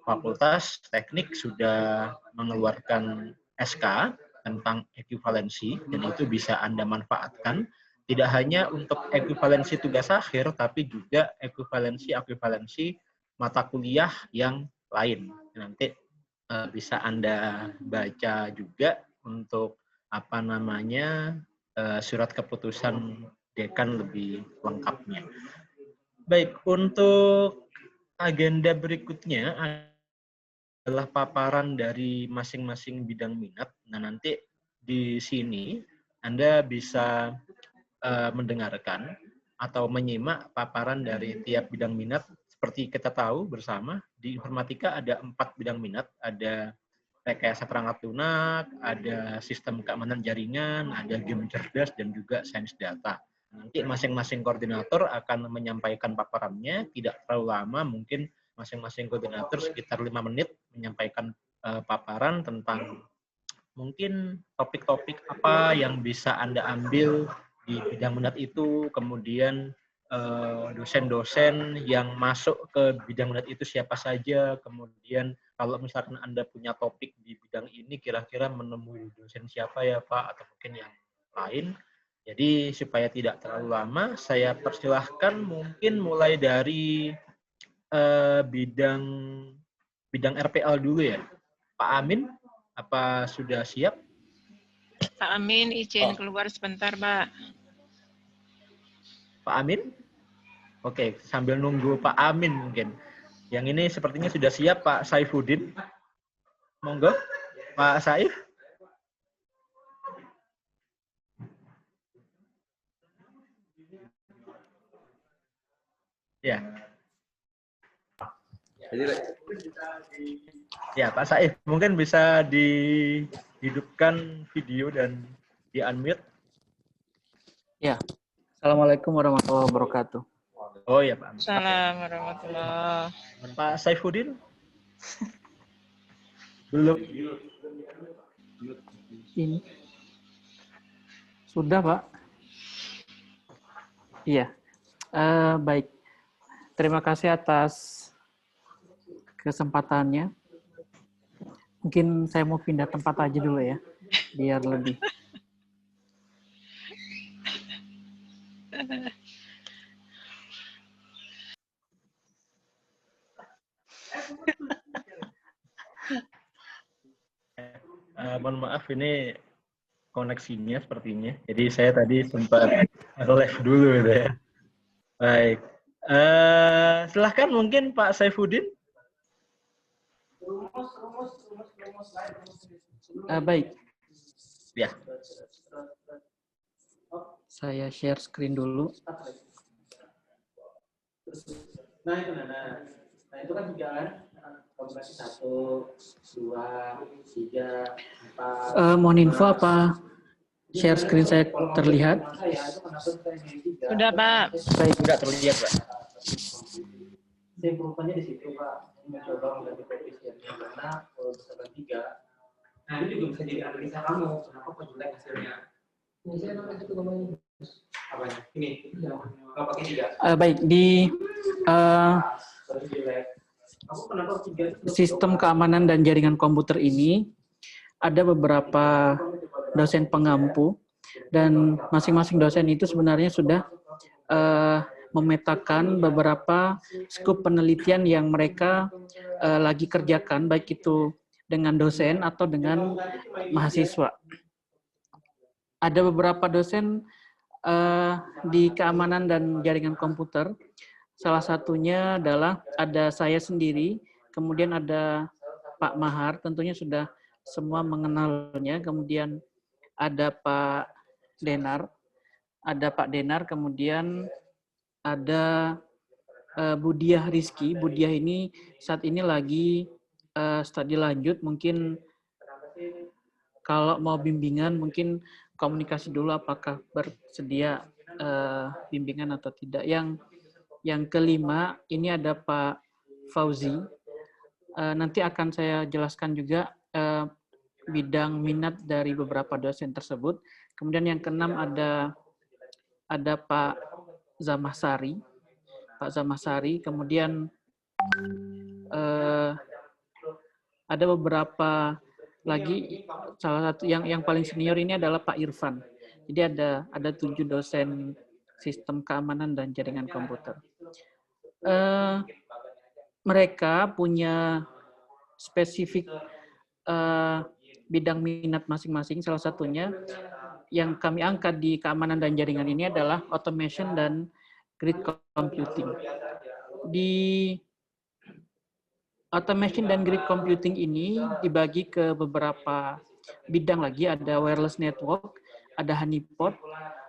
Fakultas Teknik sudah mengeluarkan SK tentang ekuivalensi dan itu bisa Anda manfaatkan tidak hanya untuk ekuivalensi tugas akhir tapi juga ekuivalensi mata kuliah yang lain. Nanti bisa Anda baca juga untuk surat keputusan dekan lebih lengkapnya. Baik, untuk agenda berikutnya adalah paparan dari masing-masing bidang minat. Nah, nanti di sini Anda bisa mendengarkan atau menyimak paparan dari tiap bidang minat. Seperti kita tahu bersama, di informatika ada 4 bidang minat, ada rekayasa perangkat lunak, ada sistem keamanan jaringan, ada game cerdas, dan juga sains data. Nanti masing-masing koordinator akan menyampaikan paparannya, tidak terlalu lama, mungkin masing-masing koordinator sekitar 5 menit menyampaikan paparan tentang mungkin topik-topik apa yang bisa Anda ambil di bidang minat itu, kemudian dosen-dosen yang masuk ke bidang minat itu siapa saja, kemudian kalau misalkan Anda punya topik di bidang ini, kira-kira menemui dosen siapa ya Pak, atau mungkin yang lain. Jadi supaya tidak terlalu lama, saya persilahkan mungkin mulai dari bidang RPL dulu ya. Pak Amin, apa sudah siap? Pak Amin izin keluar sebentar, Pak. Pak Amin? Oke, sambil nunggu Pak Amin mungkin. Yang ini sepertinya sudah siap Pak Saifuddin. Monggo, Pak Saif. Ya. Ya, Pak Saif, mungkin bisa dihidupkan video dan di-unmute. Ya. Assalamualaikum warahmatullahi wabarakatuh. Oh ya, Pak. Assalamualaikum warahmatullahi. Pak Saifuddin? Belum. Ini. Sudah, Pak? Iya. Baik. Terima kasih atas kesempatannya. Mungkin saya mau pindah tempat aja dulu ya, biar lebih. Mohon maaf, ini koneksinya sepertinya. Jadi saya tadi sempat live dulu gitu ya. Baik. Silahkan mungkin Pak Saifuddin. Baik. Ya. Saya share screen dulu. Nah itu kan 3 kan, kombinasi 1, 2, 3, 4. Mohon info apa share screen saya terlihat? Sudah, Pak. Baik. Sudah terlihat, Pak. Saya perubahannya di situ, Pak. Mencoba mengganti koefisiennya karena kalau misalkan 3, nah ini juga bisa jadi analisa kamu. Kenapa kok jelek hasilnya? Ini saya namanya itu ngomongin. Apanya? Ini. Kalau pakai 3. Baik, di sistem keamanan dan jaringan komputer ini ada beberapa dosen pengampu dan masing-masing dosen itu sebenarnya sudah memetakan beberapa skup penelitian yang mereka lagi kerjakan, baik itu dengan dosen atau dengan mahasiswa. Ada beberapa dosen di keamanan dan jaringan komputer. Salah satunya adalah ada saya sendiri, kemudian ada Pak Mahar, tentunya sudah semua mengenalnya, kemudian ada Pak Denar, kemudian ada Budiah Rizky. Budiah ini saat ini lagi studi lanjut, mungkin kalau mau bimbingan mungkin komunikasi dulu apakah bersedia bimbingan atau tidak. Yang kelima, ini ada Pak Fauzi. Nanti akan saya jelaskan juga bidang minat dari beberapa dosen tersebut. Kemudian yang keenam ada Pak Zamahsari. Kemudian ada beberapa lagi, salah satu yang paling senior ini adalah Pak Irfan. Jadi ada 7 dosen sistem keamanan dan jaringan komputer. Mereka punya spesifik bidang minat masing-masing. Salah satunya yang kami angkat di keamanan dan jaringan ini adalah automation dan grid computing. Di automation dan grid computing ini dibagi ke beberapa bidang lagi. Ada wireless network, ada honeypot,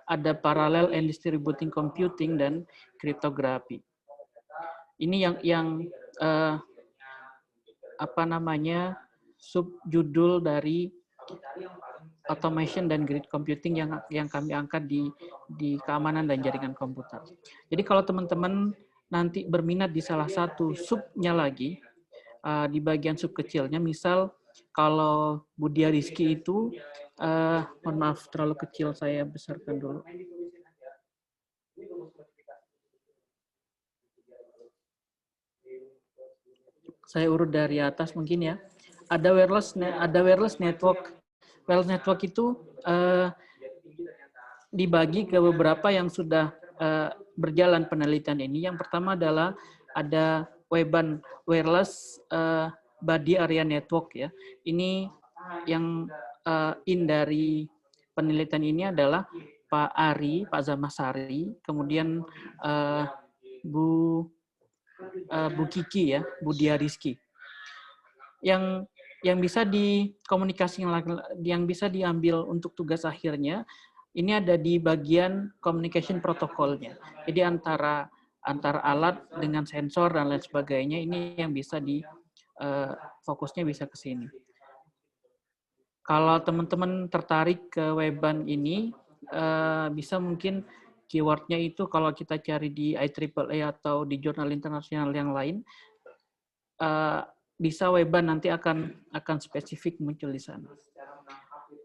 ada parallel and distributing computing, dan kriptografi. Ini yang subjudul dari automation dan grid computing yang kami angkat di keamanan dan jaringan komputer. Jadi kalau teman-teman nanti berminat di salah satu subnya lagi, di bagian sub kecilnya, misal kalau Budiah Rizky itu, mohon maaf terlalu kecil, saya besarkan dulu. Saya urut dari atas mungkin ya. Ada wireless network. Wireless network itu dibagi ke beberapa yang sudah berjalan penelitian ini. Yang pertama adalah ada WBAN, wireless body area network ya. Ini yang dari penelitian ini adalah Pak Ari, Pak Zamahsari, kemudian Bu Kiki ya, Budiah Rizky. Yang bisa yang bisa diambil untuk tugas akhirnya ini ada di bagian communication protokolnya. Jadi antara antara alat dengan sensor dan lain sebagainya. Ini yang bisa fokusnya bisa ke sini. Kalau teman-teman tertarik ke Webban ini, bisa mungkin keywordnya itu kalau kita cari di IEEE atau di jurnal internasional yang lain, bisa Webban nanti akan spesifik muncul di sana.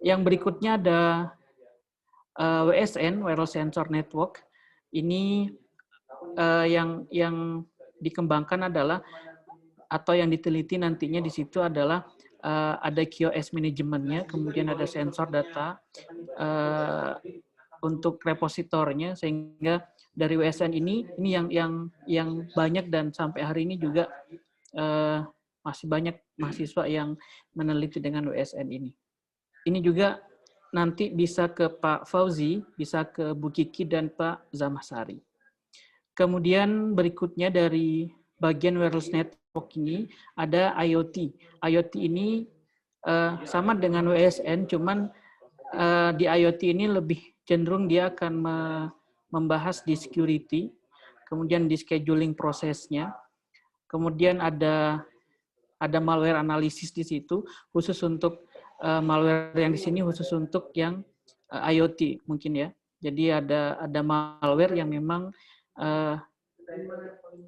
Yang berikutnya ada WSN, Wireless Sensor Network. Ini yang dikembangkan adalah atau yang diteliti nantinya di situ adalah ada QoS manajemennya, kemudian ada sensor data untuk repositornya, sehingga dari WSN ini yang banyak dan sampai hari ini juga masih banyak mahasiswa yang meneliti dengan WSN ini. Ini juga nanti bisa ke Pak Fauzi, bisa ke Bu Kiki dan Pak Zamasari. Kemudian berikutnya dari bagian wireless network ini ada IoT. IoT ini sama dengan WSN, cuman di IoT ini lebih cenderung dia akan membahas di security, kemudian di scheduling prosesnya, kemudian ada malware analisis di situ, khusus untuk malware yang di sini khusus untuk yang IoT mungkin ya. Jadi ada malware yang memang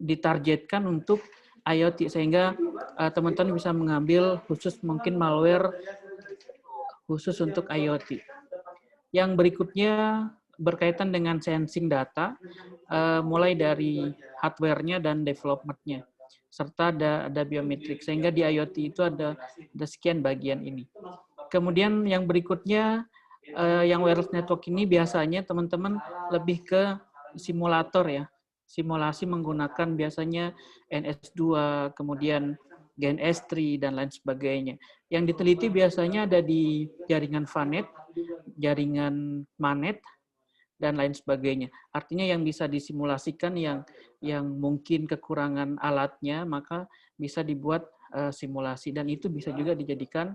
ditargetkan untuk IoT, sehingga teman-teman bisa mengambil khusus mungkin malware khusus untuk IoT. Yang berikutnya berkaitan dengan sensing data, mulai dari hardware-nya dan development-nya, serta ada biometrik, sehingga di IoT itu ada sekian bagian ini. Kemudian yang berikutnya, yang wireless network ini biasanya teman-teman lebih ke simulator ya, simulasi menggunakan biasanya NS2, kemudian GNS3, dan lain sebagainya. Yang diteliti biasanya ada di jaringan VANET, jaringan MANET, dan lain sebagainya. Artinya yang bisa disimulasikan yang mungkin kekurangan alatnya, maka bisa dibuat simulasi, dan itu bisa juga dijadikan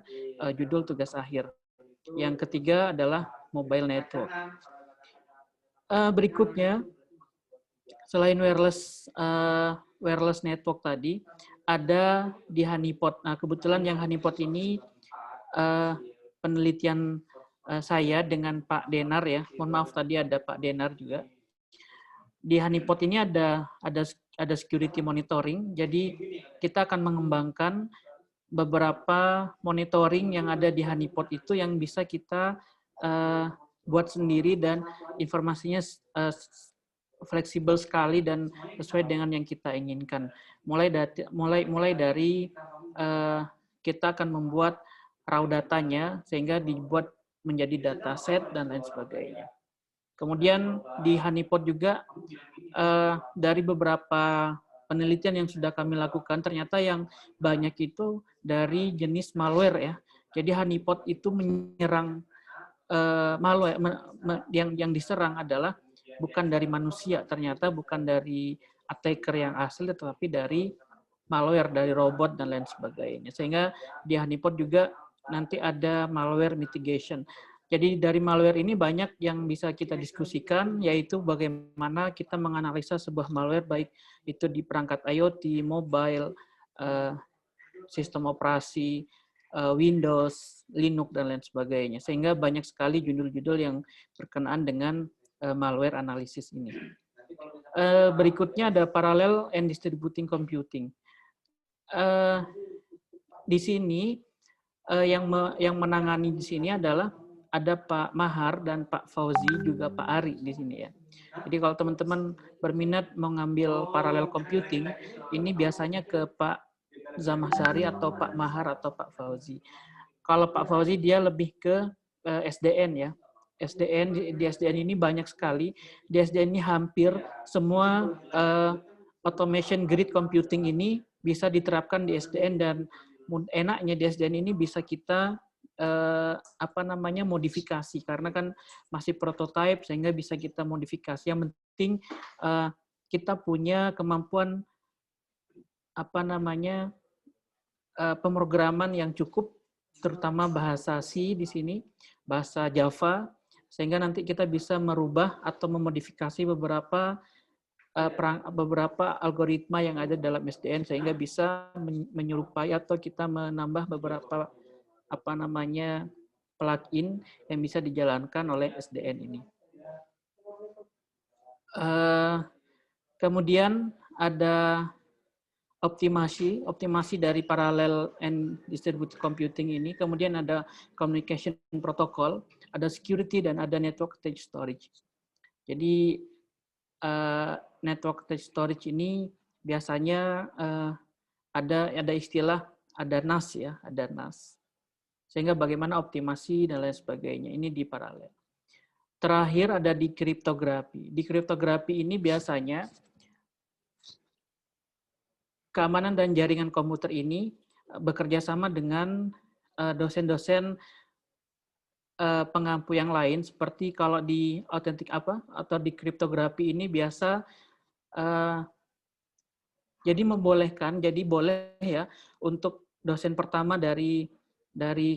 judul tugas akhir. Yang ketiga adalah mobile network. Berikutnya, selain wireless network tadi, ada di Honeypot. Nah, kebetulan yang Honeypot ini penelitian saya dengan Pak Denar ya. Mohon maaf tadi ada Pak Denar juga. Di Honeypot ini ada security monitoring. Jadi kita akan mengembangkan beberapa monitoring yang ada di Honeypot itu yang bisa kita buat sendiri, dan informasinya fleksibel sekali dan sesuai dengan yang kita inginkan. Mulai dari kita akan membuat raw datanya sehingga dibuat menjadi dataset dan lain sebagainya. Kemudian di Honeypot juga dari beberapa penelitian yang sudah kami lakukan, ternyata yang banyak itu dari jenis malware ya. Jadi Honeypot itu menyerang malware, yang diserang adalah bukan dari manusia, ternyata bukan dari attacker yang asli, tetapi dari malware, dari robot dan lain sebagainya. Sehingga di Honeypot juga nanti ada malware mitigation. Jadi dari malware ini banyak yang bisa kita diskusikan, yaitu bagaimana kita menganalisa sebuah malware, baik itu di perangkat IoT, mobile, sistem operasi, Windows, Linux, dan lain sebagainya. Sehingga banyak sekali judul-judul yang berkenaan dengan malware analisis ini. Berikutnya ada parallel and distributing computing. Di sini yang menangani di sini adalah ada Pak Mahar dan Pak Fauzi, juga Pak Ari di sini ya. Jadi kalau teman-teman berminat mengambil parallel computing, ini biasanya ke Pak Zamasari atau Pak Mahar atau Pak Fauzi. Kalau Pak Fauzi dia lebih ke SDN ya. Di SDN ini banyak sekali. Di SDN ini hampir semua automation grid computing ini bisa diterapkan di SDN, dan enaknya di SDN ini bisa kita modifikasi, karena kan masih prototype sehingga bisa kita modifikasi. Yang penting kita punya kemampuan pemrograman yang cukup, terutama bahasa C di sini, bahasa Java, sehingga nanti kita bisa merubah atau memodifikasi beberapa beberapa algoritma yang ada dalam SDN sehingga bisa menyerupai atau kita menambah beberapa plugin yang bisa dijalankan oleh SDN ini. Kemudian ada optimasi dari parallel and distributed computing ini. Kemudian ada communication protocol, ada security, dan ada network attached storage. Jadi network attached storage ini biasanya ada istilah ada NAS ya, ada NAS. Sehingga bagaimana optimasi dan lain sebagainya ini di paralel. Terakhir ada di kriptografi. Di kriptografi ini biasanya keamanan dan jaringan komputer ini bekerja sama dengan dosen-dosen pengampu yang lain, seperti kalau di atau di kriptografi ini biasa jadi boleh ya untuk dosen pertama dari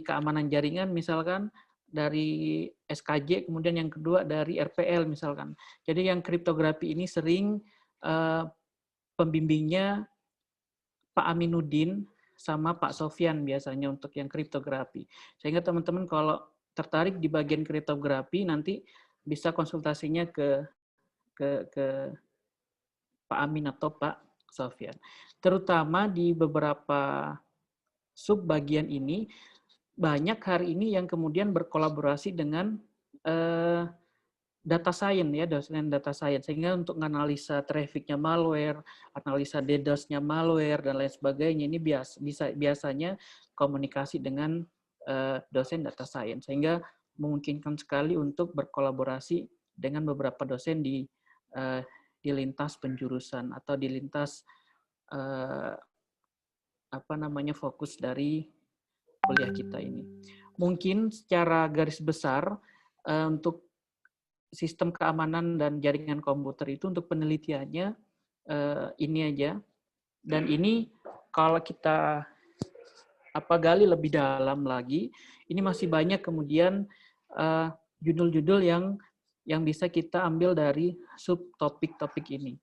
keamanan jaringan misalkan dari SKJ, kemudian yang kedua dari RPL misalkan. Jadi yang kriptografi ini sering pembimbingnya Pak Aminuddin sama Pak Sofyan biasanya untuk yang kriptografi. Sehingga teman-teman kalau tertarik di bagian kriptografi nanti bisa konsultasinya ke Pak Amin atau Pak Sofyan. Terutama di beberapa sub bagian ini banyak hari ini yang kemudian berkolaborasi dengan data science ya, dosen data science, sehingga untuk menganalisa trafficnya malware, analisa DDoS-nya malware dan lain sebagainya ini biasanya komunikasi dengan dosen data science, sehingga memungkinkan sekali untuk berkolaborasi dengan beberapa dosen di lintas penjurusan atau di lintas fokus dari kuliah kita ini. Mungkin secara garis besar untuk sistem keamanan dan jaringan komputer itu untuk penelitiannya ini aja. Dan ini kalau kita gali lebih dalam lagi, ini masih banyak kemudian judul-judul yang bisa kita ambil dari subtopik-topik ini.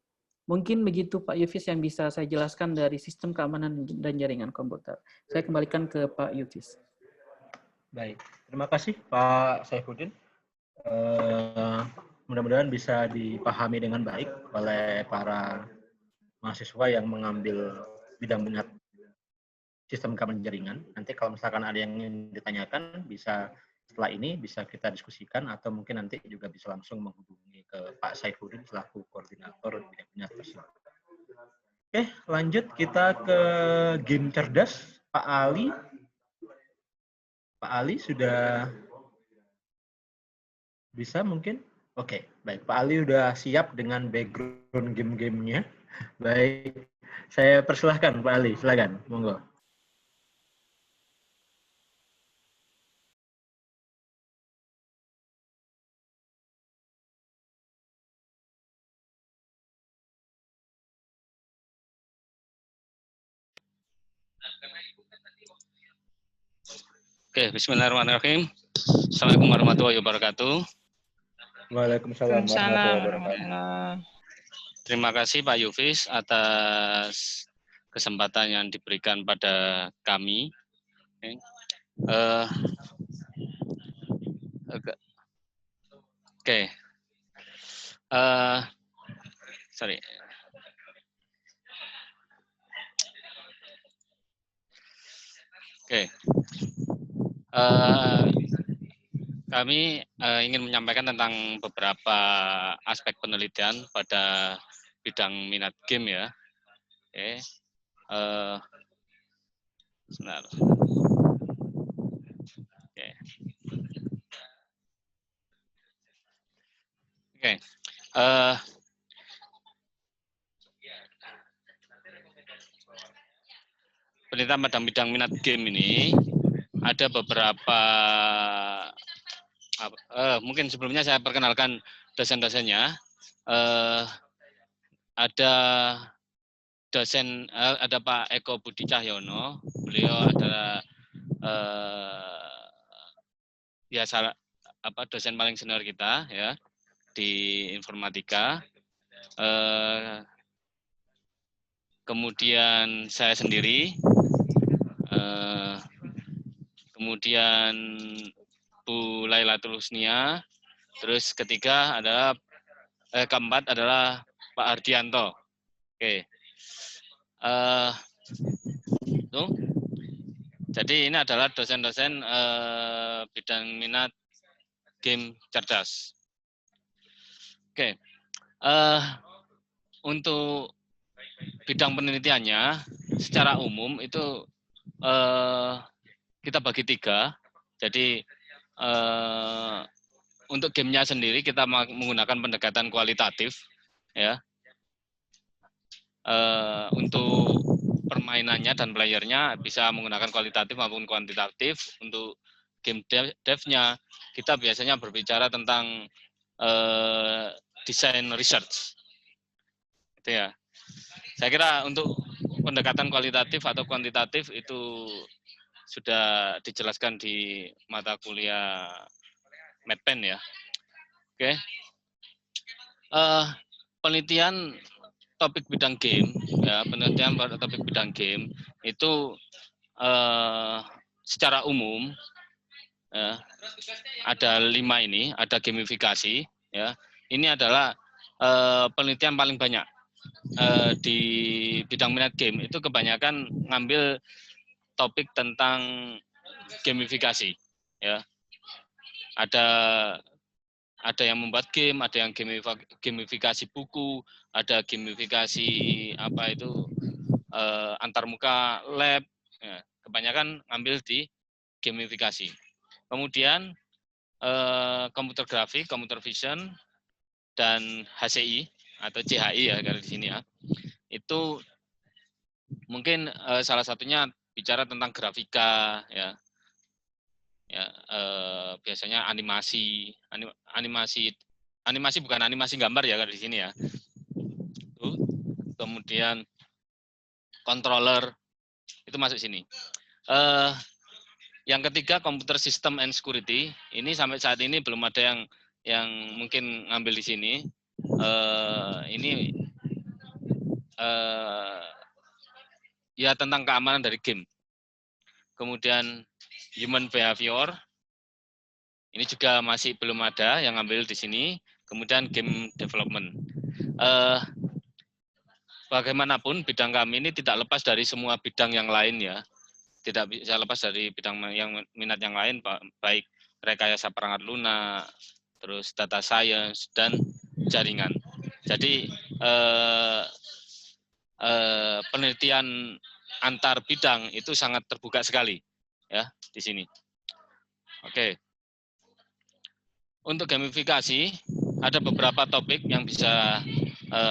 Mungkin begitu Pak Yufis yang bisa saya jelaskan dari sistem keamanan dan jaringan komputer. Saya kembalikan ke Pak Yufis. Baik, terima kasih Pak Saifuddin. Mudah-mudahan bisa dipahami dengan baik oleh para mahasiswa yang mengambil bidang minat sistem keamanan jaringan. Nanti kalau misalkan ada yang ingin ditanyakan, bisa setelah ini bisa kita diskusikan atau mungkin nanti juga bisa langsung menghubungi ke Pak Saifuddin selaku koordinator bidang minat tersebut. Oke, lanjut kita ke game cerdas. Pak Ali. Pak Ali sudah bisa mungkin? Oke, baik. Pak Ali sudah siap dengan background game-gamenya. Baik, saya persilahkan Pak Ali, silakan, monggo. Oke, bismillahirrahmanirrahim. Assalamualaikum warahmatullahi wabarakatuh. Waalaikumsalam warahmatullahi wabarakatuh. Terima kasih Pak Yufis atas kesempatan yang diberikan pada kami. Sorry. Kami ingin menyampaikan tentang beberapa aspek penelitian pada bidang minat game ya. Sebentar. Penelitian pada bidang minat game ini ada beberapa mungkin sebelumnya saya perkenalkan dosen-dosennya. Ada dosen, ada Pak Eko Budi Cahyono. Beliau adalah dosen paling senior kita ya di informatika. kemudian saya sendiri, kemudian Bu Lailatul Husnia, terus ketiga adalah keempat adalah Pak Hardianto. Oke. Tuh. Jadi ini adalah dosen-dosen bidang minat game cerdas. Oke. Untuk bidang penelitiannya secara umum itu kita bagi 3. Jadi untuk gamenya sendiri kita menggunakan pendekatan kualitatif, ya. Untuk permainannya dan playernya bisa menggunakan kualitatif maupun kuantitatif. Untuk game dev-nya kita biasanya berbicara tentang desain research, gitu ya. Saya kira untuk pendekatan kualitatif atau kuantitatif itu sudah dijelaskan di mata kuliah MedPen ya. Oke. Penelitian topik bidang game, ya, penelitian pada topik bidang game itu secara umum ada 5 ini, ada gamifikasi, ya. Ini adalah penelitian paling banyak di bidang minat game. Itu kebanyakan ngambil topik tentang gamifikasi, ya. Ada yang membuat game, ada yang gamifikasi buku, ada gamifikasi apa itu antarmuka lab, ya, kebanyakan ngambil di gamifikasi. Kemudian computer graphic, computer vision, dan HCI atau CHI ya kalau di sini ya. Itu mungkin salah satunya bicara tentang grafika, ya. Ya, biasanya animasi bukan animasi gambar ya kalau di sini ya. Kemudian controller itu masuk sini. Yang ketiga computer system and security, ini sampai saat ini belum ada yang mungkin ngambil di sini. Ini ya tentang keamanan dari game. Kemudian human behavior, ini juga masih belum ada yang ngambil di sini. Kemudian game development. Bagaimanapun bidang kami ini tidak lepas dari semua bidang yang lain ya. Tidak bisa lepas dari bidang yang minat yang lain, baik rekayasa perangkat lunak, terus data science, dan jaringan. Jadi penelitian antar bidang itu sangat terbuka sekali ya di sini. Oke. Untuk gamifikasi ada beberapa topik yang bisa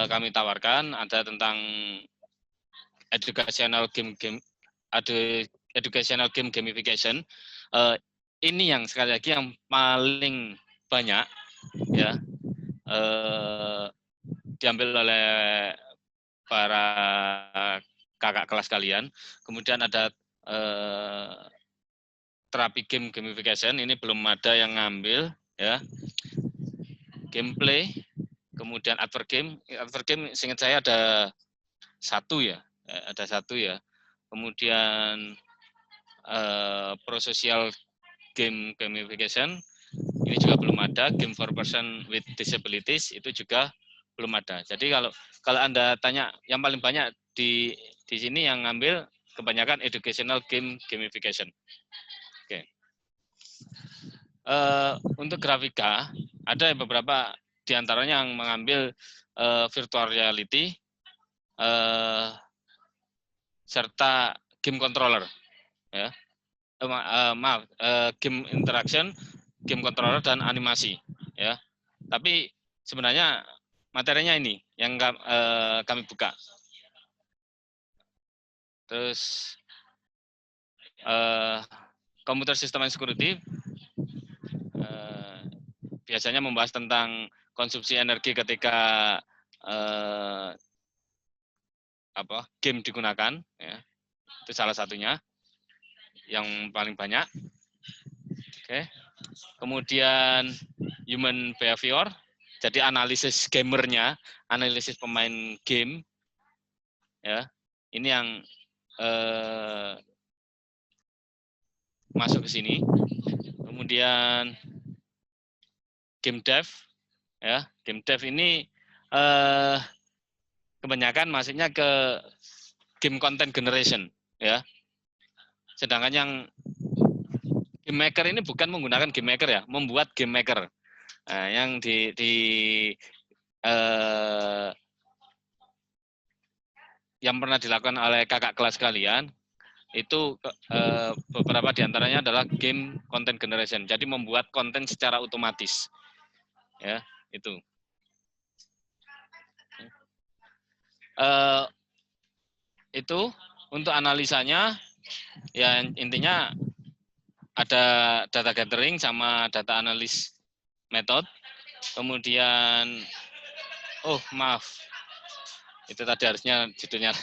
kami tawarkan. Ada tentang educational game gamification. Ini yang sekali lagi yang paling banyak ya diambil oleh para kakak kelas kalian. Kemudian ada terapi game gamification, ini belum ada yang ngambil ya. Gameplay, kemudian advert game seingat saya ada 1 ya, ada 1 ya. Kemudian prosocial game gamification, ini juga belum ada. Game for person with disabilities itu juga belum ada. Jadi kalau Anda tanya yang paling banyak di sini yang ngambil kebanyakan educational game gamification. Oke. Untuk grafika ada beberapa diantaranya yang mengambil virtual reality serta game controller, ya. Game interaction, game controller dan animasi, ya. Tapi sebenarnya materinya ini yang kami buka. Terus computer system and security biasanya membahas tentang konsumsi energi ketika game digunakan, ya. Itu salah satunya yang paling banyak. Oke. Kemudian human behavior, Jadi analisis gamernya, analisis pemain game, ya, ini yang masuk ke sini. Kemudian game dev, ya, game dev ini kebanyakan masuknya ke game content generation, ya. Sedangkan yang game maker ini bukan menggunakan game maker ya, membuat game maker. Nah, yang yang pernah dilakukan oleh kakak kelas kalian itu beberapa diantaranya adalah game content generation. Jadi membuat konten secara otomatis, ya itu. Itu untuk analisanya, ya intinya ada data gathering sama data analis method. Kemudian, oh maaf, itu tadi harusnya judulnya.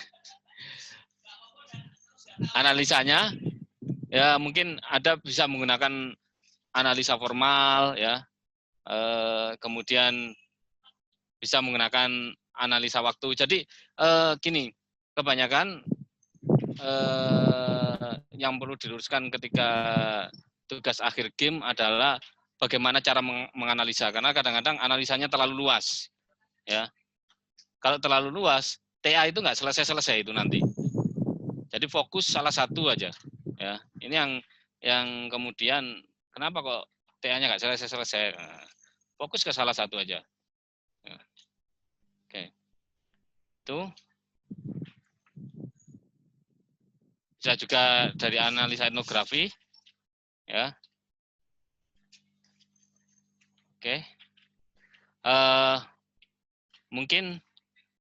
Analisanya, ya mungkin ada bisa menggunakan analisa formal, ya. Kemudian bisa menggunakan analisa waktu. Jadi gini, kebanyakan yang perlu diluruskan ketika tugas akhir game adalah bagaimana cara menganalisa, karena kadang-kadang analisanya terlalu luas, ya. Kalau terlalu luas, TA itu nggak selesai-selesai itu nanti. Jadi fokus salah satu aja, ya. Ini yang kemudian kenapa kok TA-nya nggak selesai-selesai? Nah, fokus ke salah satu aja. Ya. Oke, itu bisa juga dari analisa etnografi, ya. Oke, mungkin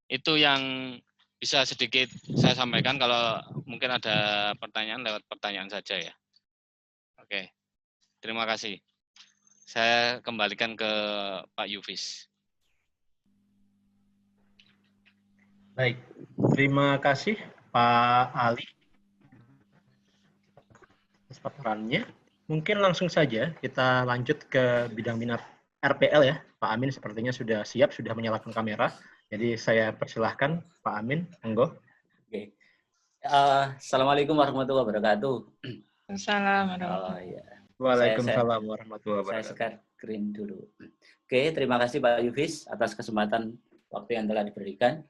itu yang bisa sedikit saya sampaikan. Kalau mungkin ada pertanyaan, lewat pertanyaan saja ya. Oke, terima kasih. Saya kembalikan ke Pak Yufis. Baik, terima kasih Pak Ali atas paparannya. Mungkin langsung saja kita lanjut ke bidang minat RPL ya. Pak Amin sepertinya sudah siap, sudah menyalakan kamera. Jadi saya persilahkan Pak Amin, monggo. Oke. Assalamualaikum warahmatullahi wabarakatuh. Assalamualaikum. Oh, ya. Waalaikumsalam warahmatullahi Saya wabarakatuh. share screen dulu. Oke, terima kasih Pak Yufis atas kesempatan waktu yang telah diberikan.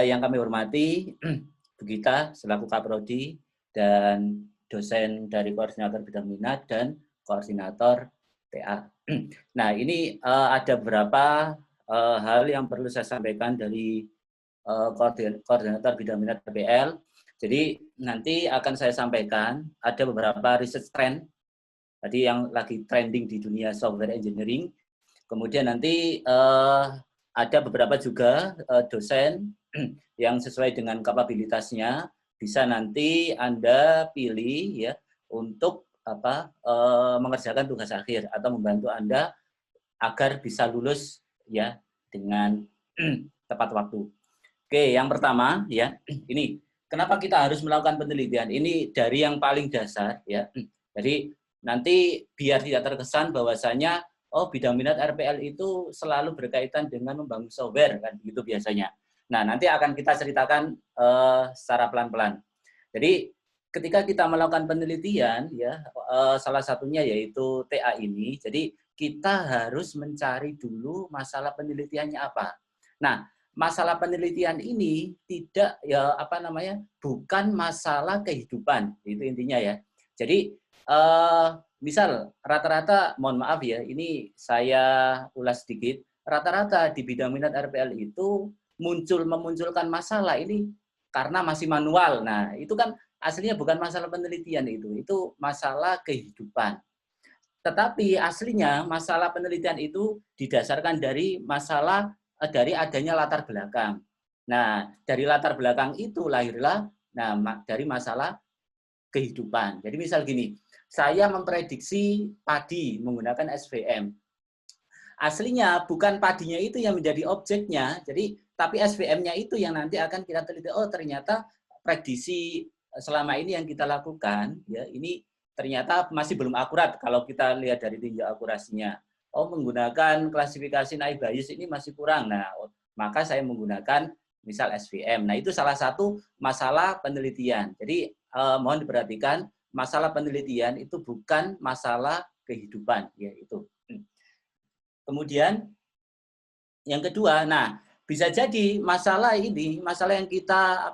Yang kami hormati, Bu Gita selaku Kaprodi dan dosen dari koordinator bidang minat dan koordinator TA. Nah, ini ada beberapa hal yang perlu saya sampaikan dari koordinator bidang minat RPL. Jadi nanti akan saya sampaikan ada beberapa research trend tadi yang lagi trending di dunia software engineering. Kemudian nanti ada beberapa juga dosen yang sesuai dengan kapabilitasnya bisa nanti Anda pilih ya untuk mengerjakan tugas akhir atau membantu Anda agar bisa lulus ya dengan tepat waktu. Oke, yang pertama ya, ini kenapa kita harus melakukan penelitian? Ini dari yang paling dasar ya. Jadi nanti biar tidak terkesan bahwasanya oh bidang minat RPL itu selalu berkaitan dengan membangun software kan begitu biasanya. Nah, nanti akan kita ceritakan secara pelan-pelan. Jadi ketika kita melakukan penelitian ya salah satunya yaitu TA ini. Jadi kita harus mencari dulu masalah penelitiannya apa. Nah, masalah penelitian ini tidak ya bukan masalah kehidupan itu intinya ya. Jadi misal rata-rata mohon maaf ya ini saya ulas sedikit, rata-rata di bidang minat RPL itu memunculkan masalah ini karena masih manual. Nah itu kan aslinya bukan masalah penelitian itu masalah kehidupan. Tetapi aslinya masalah penelitian itu didasarkan dari masalah dari adanya latar belakang. Nah, dari latar belakang itu lahirlah dari masalah kehidupan. Jadi misal gini, saya memprediksi padi menggunakan SVM. Aslinya bukan padinya itu yang menjadi objeknya, jadi tapi SVM-nya itu yang nanti akan kita teliti. Oh, ternyata prediksi selama ini yang kita lakukan ya ini ternyata masih belum akurat kalau kita lihat dari tinjau akurasinya. oh menggunakan klasifikasi naive Bayes ini masih kurang. Nah, maka saya menggunakan misal SVM. Nah, itu salah satu masalah penelitian. Jadi mohon diperhatikan, masalah penelitian itu bukan masalah kehidupan, ya itu. Kemudian yang kedua, nah bisa jadi masalah ini, masalah yang kita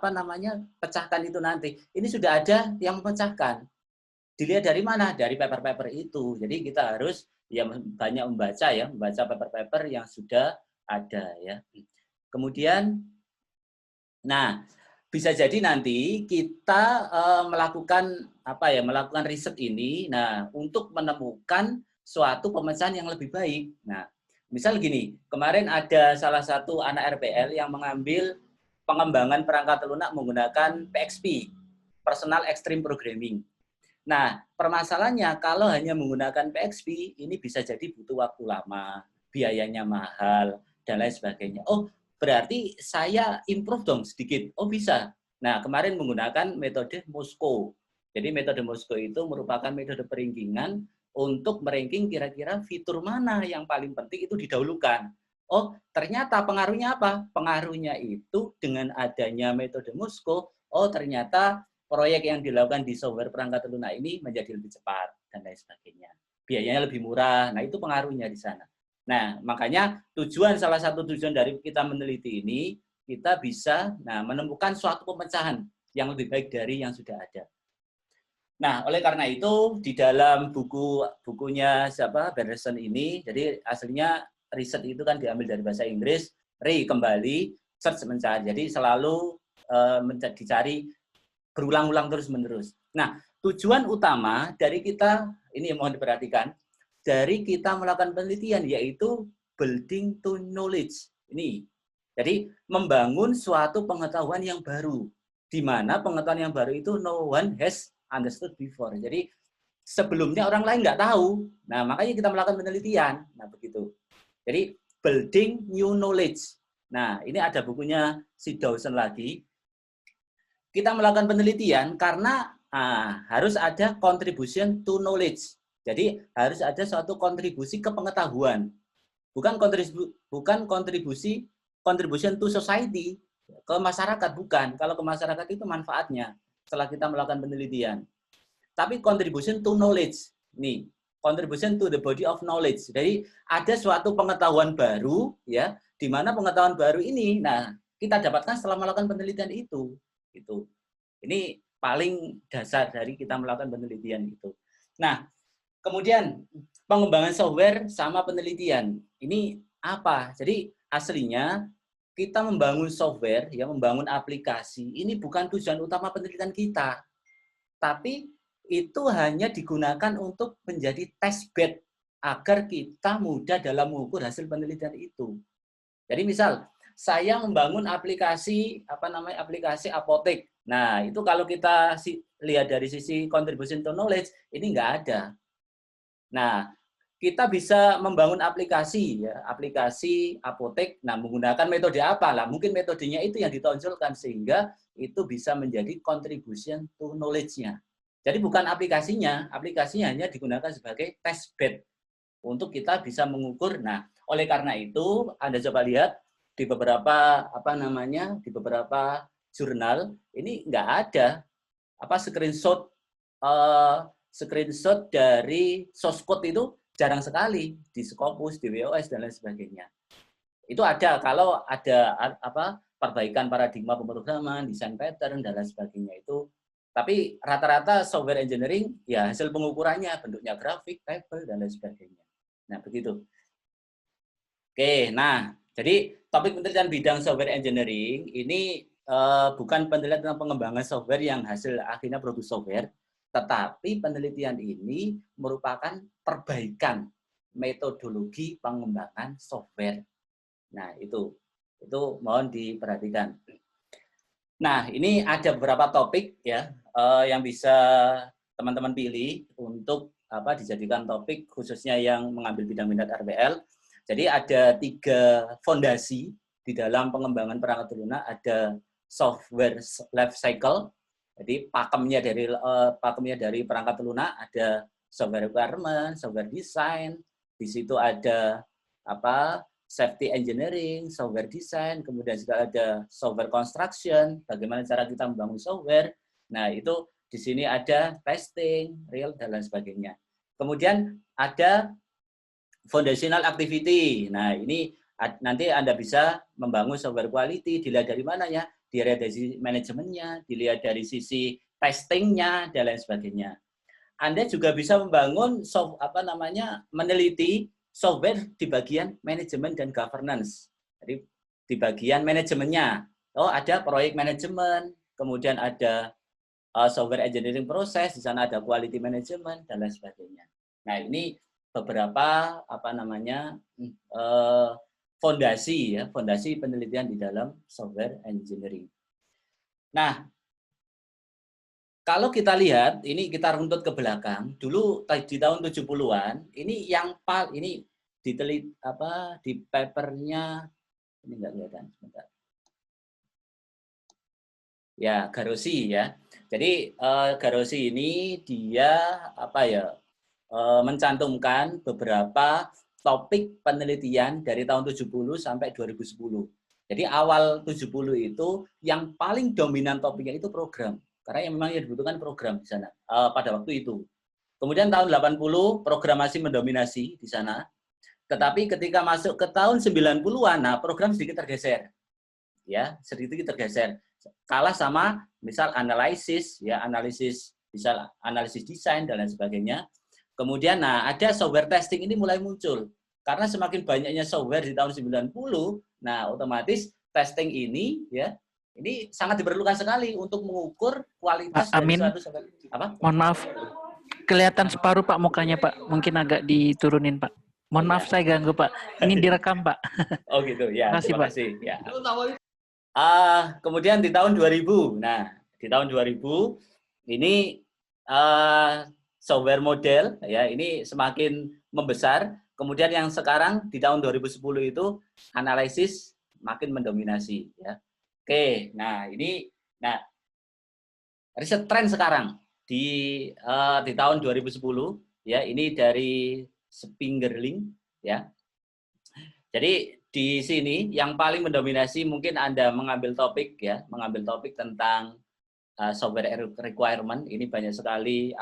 pecahkan itu nanti, ini sudah ada yang memecahkan. Dilihat dari mana? Dari paper-paper itu. Jadi kita harus ya banyak membaca paper-paper yang sudah ada ya. Kemudian, nah bisa jadi nanti kita melakukan melakukan riset ini, nah untuk menemukan suatu pemecahan yang lebih baik. Nah, misal gini, kemarin ada salah satu anak RPL yang mengambil pengembangan perangkat lunak menggunakan PXP, Personal Extreme Programming. Nah, permasalahannya kalau hanya menggunakan PXP, ini bisa jadi butuh waktu lama, biayanya mahal, dan lain sebagainya. Oh, berarti saya improve dong sedikit. Oh, bisa. Nah, kemarin menggunakan metode Moskow. Jadi metode Moskow itu merupakan metode perankingan untuk meranking kira-kira fitur mana yang paling penting itu didahulukan. Oh, ternyata pengaruhnya apa? Pengaruhnya itu dengan adanya metode Moskow, oh ternyata proyek yang dilakukan di software perangkat lunak ini menjadi lebih cepat dan lain sebagainya. Biayanya lebih murah. Nah, itu pengaruhnya di sana. Nah, makanya salah satu tujuan dari kita meneliti ini, kita bisa menemukan suatu pemecahan yang lebih baik dari yang sudah ada. Nah, oleh karena itu di dalam bukunya Benderson ini, jadi aslinya riset itu kan diambil dari bahasa Inggris, kembali, search mencari. Jadi selalu dicari berulang-ulang terus-menerus. Nah, tujuan utama dari kita, ini mohon diperhatikan, dari kita melakukan penelitian yaitu building to knowledge. Ini, jadi membangun suatu pengetahuan yang baru, di mana pengetahuan yang baru itu no one has understood before. Jadi sebelumnya orang lain nggak tahu. Nah, makanya kita melakukan penelitian. Nah, begitu. Jadi building new knowledge. Nah, ini ada bukunya si Dawson lagi. Kita melakukan penelitian karena harus ada contribution to knowledge. Jadi harus ada suatu kontribusi ke pengetahuan. Bukan contribution to society, ke masyarakat, bukan. Kalau ke masyarakat itu manfaatnya setelah kita melakukan penelitian. Tapi contribution to knowledge. Nih, contribution to the body of knowledge. Jadi ada suatu pengetahuan baru ya, di mana pengetahuan baru ini kita dapatkan setelah melakukan penelitian itu. Gitu. Ini paling dasar dari kita melakukan penelitian itu. Nah, kemudian pengembangan software sama penelitian. Ini apa? Jadi aslinya kita membangun software, membangun aplikasi, ini bukan tujuan utama penelitian kita. Tapi itu hanya digunakan untuk menjadi testbed agar kita mudah dalam mengukur hasil penelitian itu. Jadi misal saya membangun aplikasi aplikasi apotek. Nah, itu kalau kita lihat dari sisi contribution to knowledge, ini nggak ada. Nah, kita bisa membangun aplikasi aplikasi apotek. Nah, menggunakan metode apa lah? Mungkin metodenya itu yang ditonjolkan sehingga itu bisa menjadi contribution to knowledge-nya. Jadi bukan aplikasinya hanya digunakan sebagai testbed untuk kita bisa mengukur. Nah, oleh karena itu Anda coba lihat di beberapa di beberapa jurnal ini nggak ada screenshot dari source code itu jarang sekali di Scopus, di WOS dan lain sebagainya. Itu ada kalau ada perbaikan paradigma pemrograman, desain pattern dan lain sebagainya itu. Tapi rata-rata software engineering ya hasil pengukurannya bentuknya grafik, tabel dan lain sebagainya. Nah, begitu. Oke, nah, jadi topik penelitian bidang software engineering ini bukan penelitian tentang pengembangan software yang hasil akhirnya produk software, tetapi penelitian ini merupakan perbaikan metodologi pengembangan software. Nah, itu mohon diperhatikan. Nah, ini ada beberapa topik yang bisa teman-teman pilih untuk dijadikan topik khususnya yang mengambil bidang minat RPL. Jadi ada 3 fondasi di dalam pengembangan perangkat lunak, ada software life cycle. Jadi pakemnya dari perangkat lunak ada software requirement, software design, di situ ada apa safety engineering, software design, kemudian juga ada software construction, bagaimana cara kita membangun software. Nah, itu di sini ada testing, real, dan lain sebagainya. Kemudian ada foundational activity. Nah, ini nanti Anda bisa membangun software quality, dilihat dari mana ya? Dilihat dari sisi manajemennya, dilihat dari sisi testingnya, dan lain sebagainya. Anda juga bisa membangun meneliti software di bagian manajemen dan governance. Jadi di bagian manajemennya, ada proyek manajemen, kemudian ada software engineering proses, di sana ada quality management dan lain sebagainya. Nah, ini beberapa fondasi penelitian di dalam software engineering. Nah, kalau kita lihat, ini kita runtut ke belakang, dulu di tahun 70-an, ini di papernya, ini enggak kelihatan, sebentar. Ya, Garossi ya. Jadi Garossi ini dia mencantumkan beberapa topik penelitian dari tahun 70 sampai 2010. Jadi awal 70 itu yang paling dominan topiknya itu program. Karena yang memang dibutuhkan program di sana pada waktu itu. Kemudian tahun 80 program masih mendominasi di sana. Tetapi ketika masuk ke tahun 90-an, nah program sedikit tergeser. Ya, sedikit tergeser. Kalah sama misal analisis misal analisis desain dan lain sebagainya. Kemudian ada software testing ini mulai muncul. Karena semakin banyaknya software di tahun 90, nah otomatis testing ini ya ini sangat diperlukan sekali untuk mengukur kualitas dari suatu software. Apa? Mohon maaf, kelihatan separuh Pak mukanya Pak, mungkin agak diturunin Pak. Mohon maaf saya ganggu Pak, ini direkam Pak. Oh gitu ya, terima Pak. kasih. Ya. Kemudian di tahun 2000, nah di tahun 2000 ini software model ya ini semakin membesar. Kemudian yang sekarang di tahun 2010 itu analisis makin mendominasi ya. Oke, nah ini riset tren sekarang di tahun 2010 ya ini dari Spingerling ya. Jadi di sini yang paling mendominasi mungkin Anda mengambil topik tentang software requirement. Ini banyak sekali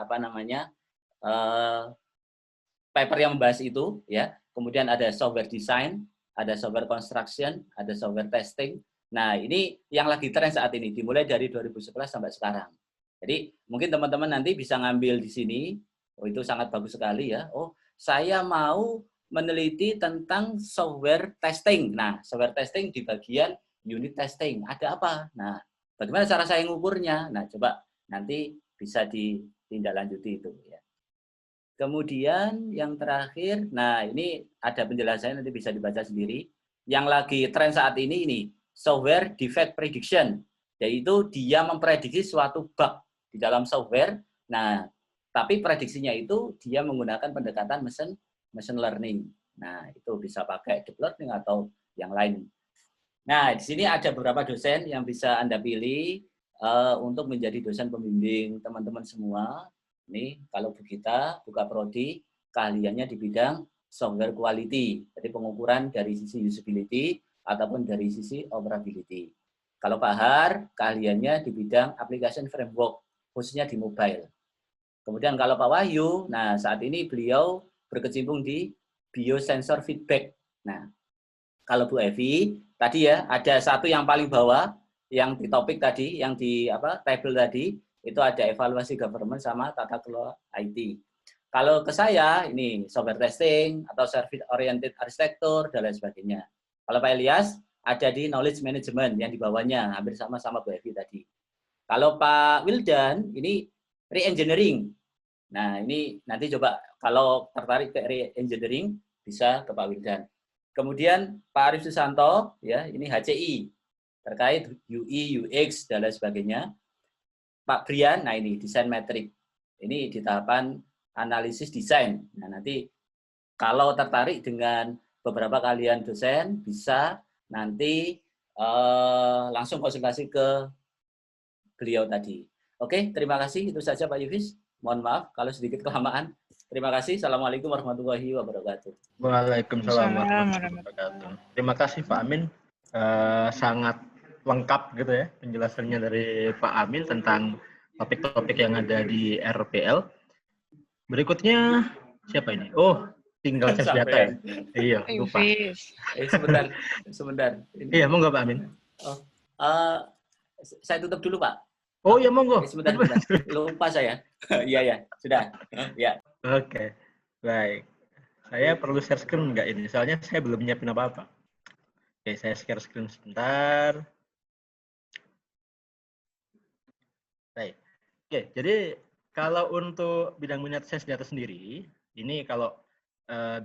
paper yang membahas itu ya. Kemudian ada software design, ada software construction, ada software testing. Nah, ini yang lagi tren saat ini dimulai dari 2011 sampai sekarang. Jadi, mungkin teman-teman nanti bisa ngambil di sini. Oh, itu sangat bagus sekali ya. Oh, saya mau meneliti tentang software testing. Nah, software testing di bagian unit testing. Ada apa? Nah, bagaimana cara saya mengukurnya? Nah, coba nanti bisa ditindaklanjuti itu ya. Kemudian yang terakhir, nah ini ada penjelasannya nanti bisa dibaca sendiri. Yang lagi tren saat ini software defect prediction, yaitu dia memprediksi suatu bug di dalam software. Nah, tapi prediksinya itu dia menggunakan pendekatan machine learning. Nah, itu bisa pakai deep learning atau yang lain. Nah, di sini ada beberapa dosen yang bisa Anda pilih untuk menjadi dosen pembimbing teman-teman semua. Ini kalau kita buka prodi, keahliannya di bidang software quality, jadi pengukuran dari sisi usability ataupun dari sisi operability. Kalau Pak Har, keahliannya di bidang application framework, khususnya di mobile. Kemudian kalau Pak Wahyu, nah saat ini beliau berkecimpung di biosensor feedback. Nah, kalau Bu Evi, tadi ya ada satu yang paling bawah, yang di topik tadi, yang di table tadi, itu ada evaluasi government sama tata kelola IT. Kalau ke saya, ini software testing atau service oriented architecture dan lain sebagainya. Kalau Pak Elias, ada di knowledge management yang di bawahnya, hampir sama Bu Evi tadi. Kalau Pak Wildan, ini re-engineering. Nah, ini nanti coba kalau tertarik ke re-engineering, bisa ke Pak Wildan. Kemudian Pak Arif Susanto, ya ini HCI, terkait UI, UX, dan lain sebagainya. Pak Brian, nah ini desain metrik. Ini di tahapan analisis desain. Nah, nanti kalau tertarik dengan beberapa kalian dosen, bisa nanti langsung konsultasi ke beliau tadi. Oke, terima kasih. Itu saja Pak Yufis. Mohon maaf kalau sedikit kelamaan. Terima kasih. Assalamualaikum warahmatullahi wabarakatuh. Waalaikumsalam warahmatullahi Waalaikumsalam. wabarakatuh. Terima kasih Pak Amin. Sangat lengkap gitu ya penjelasannya dari Pak Amin tentang topik-topik yang ada di RPL. Berikutnya siapa ini? Oh, tinggal tes data ya. Iya, lupa. Yufis. Sebentar. Iya, monggo Pak Amin. Saya tutup dulu, Pak. Oh ya, monggo. Sebentar. Lupa saya. Iya, sudah. Ya. Oke, baik. Saya perlu share screen nggak ini? Soalnya saya belum nyiapin apa-apa. Oke, saya share screen sebentar. Baik. Oke, jadi kalau untuk bidang minat sains data sendiri, ini kalau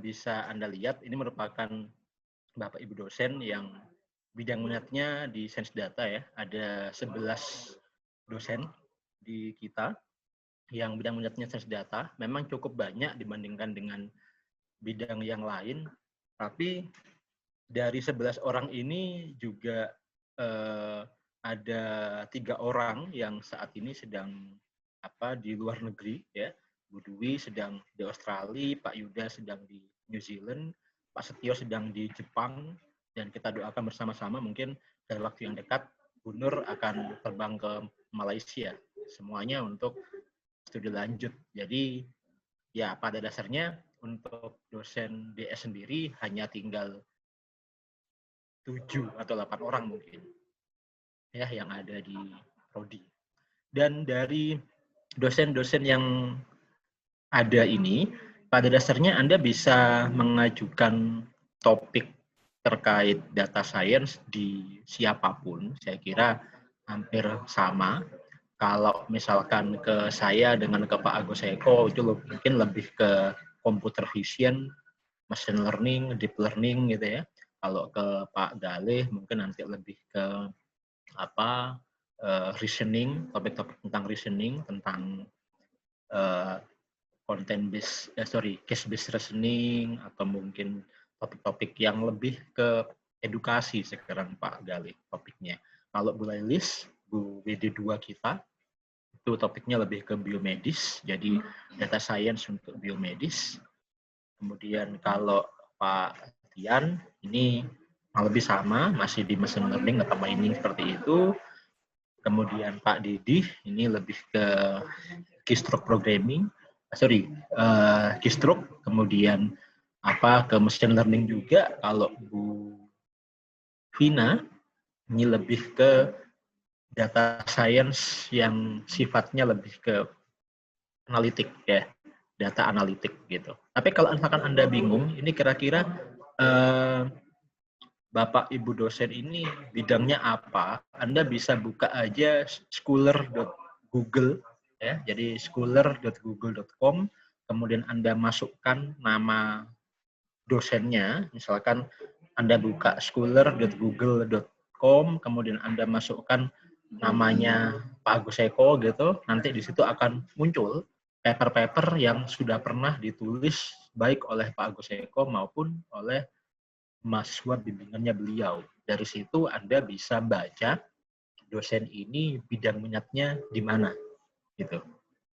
bisa Anda lihat, ini merupakan Bapak Ibu dosen yang bidang minatnya di sains data ya. Ada 11 dosen di kita yang bidang minatnya sains data. Memang cukup banyak dibandingkan dengan bidang yang lain, tapi dari 11 orang ini juga ada 3 orang yang saat ini sedang di luar negeri ya. Bu Dwi sedang di Australia, Pak Yuda sedang di New Zealand, Pak Setio sedang di Jepang, dan kita doakan bersama-sama mungkin dalam waktu yang dekat Bu Nur akan terbang ke Malaysia, semuanya untuk studi lanjut. Jadi ya pada dasarnya untuk dosen DS sendiri hanya tinggal 7 atau 8 orang mungkin ya yang ada di prodi. Dan dari dosen-dosen yang ada ini, pada dasarnya Anda bisa mengajukan topik terkait data science di siapapun. Saya kira hampir sama. Kalau misalkan ke saya dengan ke Pak Agus Eko, itu mungkin lebih ke computer vision, machine learning, deep learning gitu ya. Kalau ke Pak Galih mungkin nanti lebih ke reasoning, topik-topik tentang reasoning, tentang case based reasoning, atau mungkin topik-topik yang lebih ke edukasi sekarang Pak Galih topiknya. Kalau Bu Lailis, Bu WD2 kita, itu topiknya lebih ke biomedis, jadi data science untuk biomedis. Kemudian kalau Pak Tian, ini lebih sama, masih di machine learning atau mining seperti itu. Kemudian Pak Didi, ini lebih ke keystroke programming, keystroke, kemudian ke machine learning juga. Kalau Bu Vina, ini lebih ke data science yang sifatnya lebih ke analitik ya, data analitik gitu. Tapi kalau misalkan Anda bingung, ini kira-kira Bapak Ibu dosen ini bidangnya apa? Anda bisa buka aja scholar.google ya. Jadi scholar.google.com, kemudian Anda masukkan nama dosennya, misalkan Anda buka scholar.google.com, kemudian Anda masukkan namanya Pak Agus Eko gitu, nanti di situ akan muncul paper-paper yang sudah pernah ditulis baik oleh Pak Agus Eko maupun oleh mahasiswa bimbingannya beliau. Dari situ Anda bisa baca dosen ini bidang minatnya di mana gitu.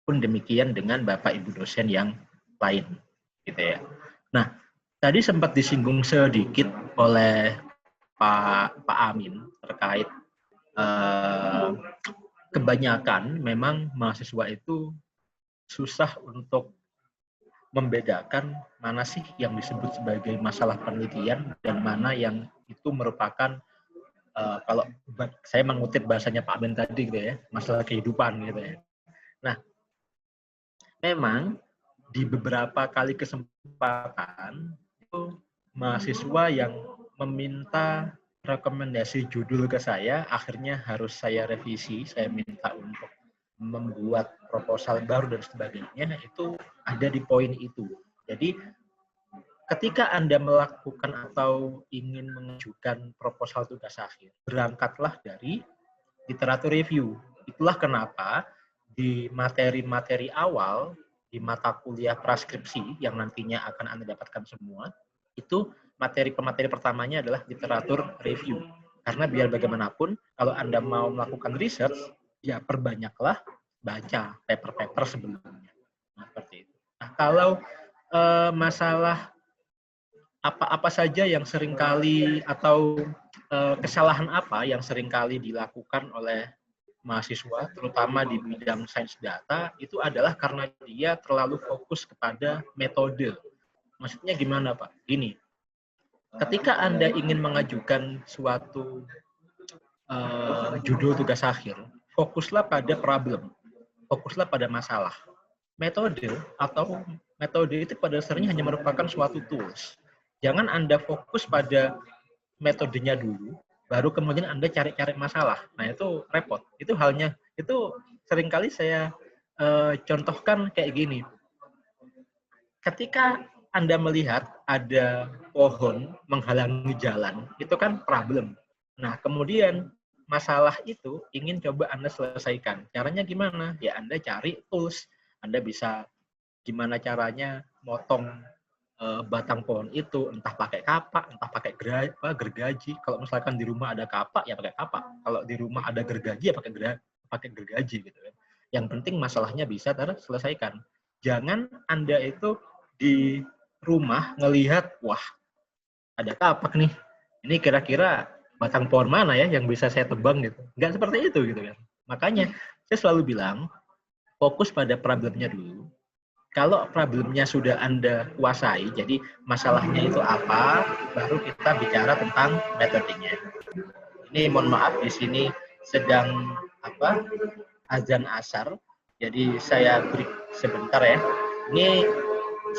Pun demikian dengan Bapak Ibu dosen yang lain gitu ya. Nah, tadi sempat disinggung sedikit oleh Pak Amin terkait kebanyakan memang mahasiswa itu susah untuk membedakan mana sih yang disebut sebagai masalah penelitian dan mana yang itu merupakan kalau saya mengutip bahasanya Pak Amin tadi gitu ya, masalah kehidupan gitu ya. Nah, memang di beberapa kali kesempatan itu mahasiswa yang meminta rekomendasi judul ke saya, akhirnya harus saya revisi, saya minta untuk membuat proposal baru dan sebagainya, itu ada di poin itu. Jadi ketika Anda melakukan atau ingin mengajukan proposal tugas akhir, berangkatlah dari literatur review. Itulah kenapa di materi-materi awal, di mata kuliah praskripsi yang nantinya akan Anda dapatkan semua, itu materi pertamanya adalah literatur review. Karena biar bagaimanapun, kalau Anda mau melakukan research, ya perbanyaklah baca paper-paper sebelumnya. Nah, seperti itu. Nah, Nah, kalau masalah apa saja yang seringkali atau kesalahan apa yang seringkali dilakukan oleh mahasiswa, terutama di bidang sains data, itu adalah karena dia terlalu fokus kepada metode. Maksudnya gimana, Pak? Gini, ketika Anda ingin mengajukan suatu judul tugas akhir, fokuslah pada problem, fokuslah pada masalah. Metode itu pada dasarnya hanya merupakan suatu tools. Jangan Anda fokus pada metodenya dulu, baru kemudian Anda cari-cari masalah. Nah, itu repot. Itu seringkali saya contohkan kayak gini. Ketika Anda melihat ada pohon menghalangi jalan, itu kan problem. Nah, kemudian masalah itu ingin coba Anda selesaikan. Caranya gimana? Ya, Anda cari tools. Anda bisa gimana caranya motong batang pohon itu, entah pakai kapak, entah pakai gergaji. Kalau misalkan di rumah ada kapak, ya pakai kapak. Kalau di rumah ada gergaji, ya pakai gergaji gitu kan. Yang penting masalahnya bisa terselesaikan. Jangan Anda itu di rumah ngelihat, wah, ada kapak nih. Ini kira-kira batang pohon mana ya yang bisa saya tebang gitu. Nggak seperti itu gitu kan. Makanya saya selalu bilang, fokus pada problemnya dulu. Kalau problemnya sudah Anda kuasai, jadi masalahnya itu apa, baru kita bicara tentang metodenya. Ini mohon maaf, di sini sedang azan asar, jadi saya break sebentar ya. Ini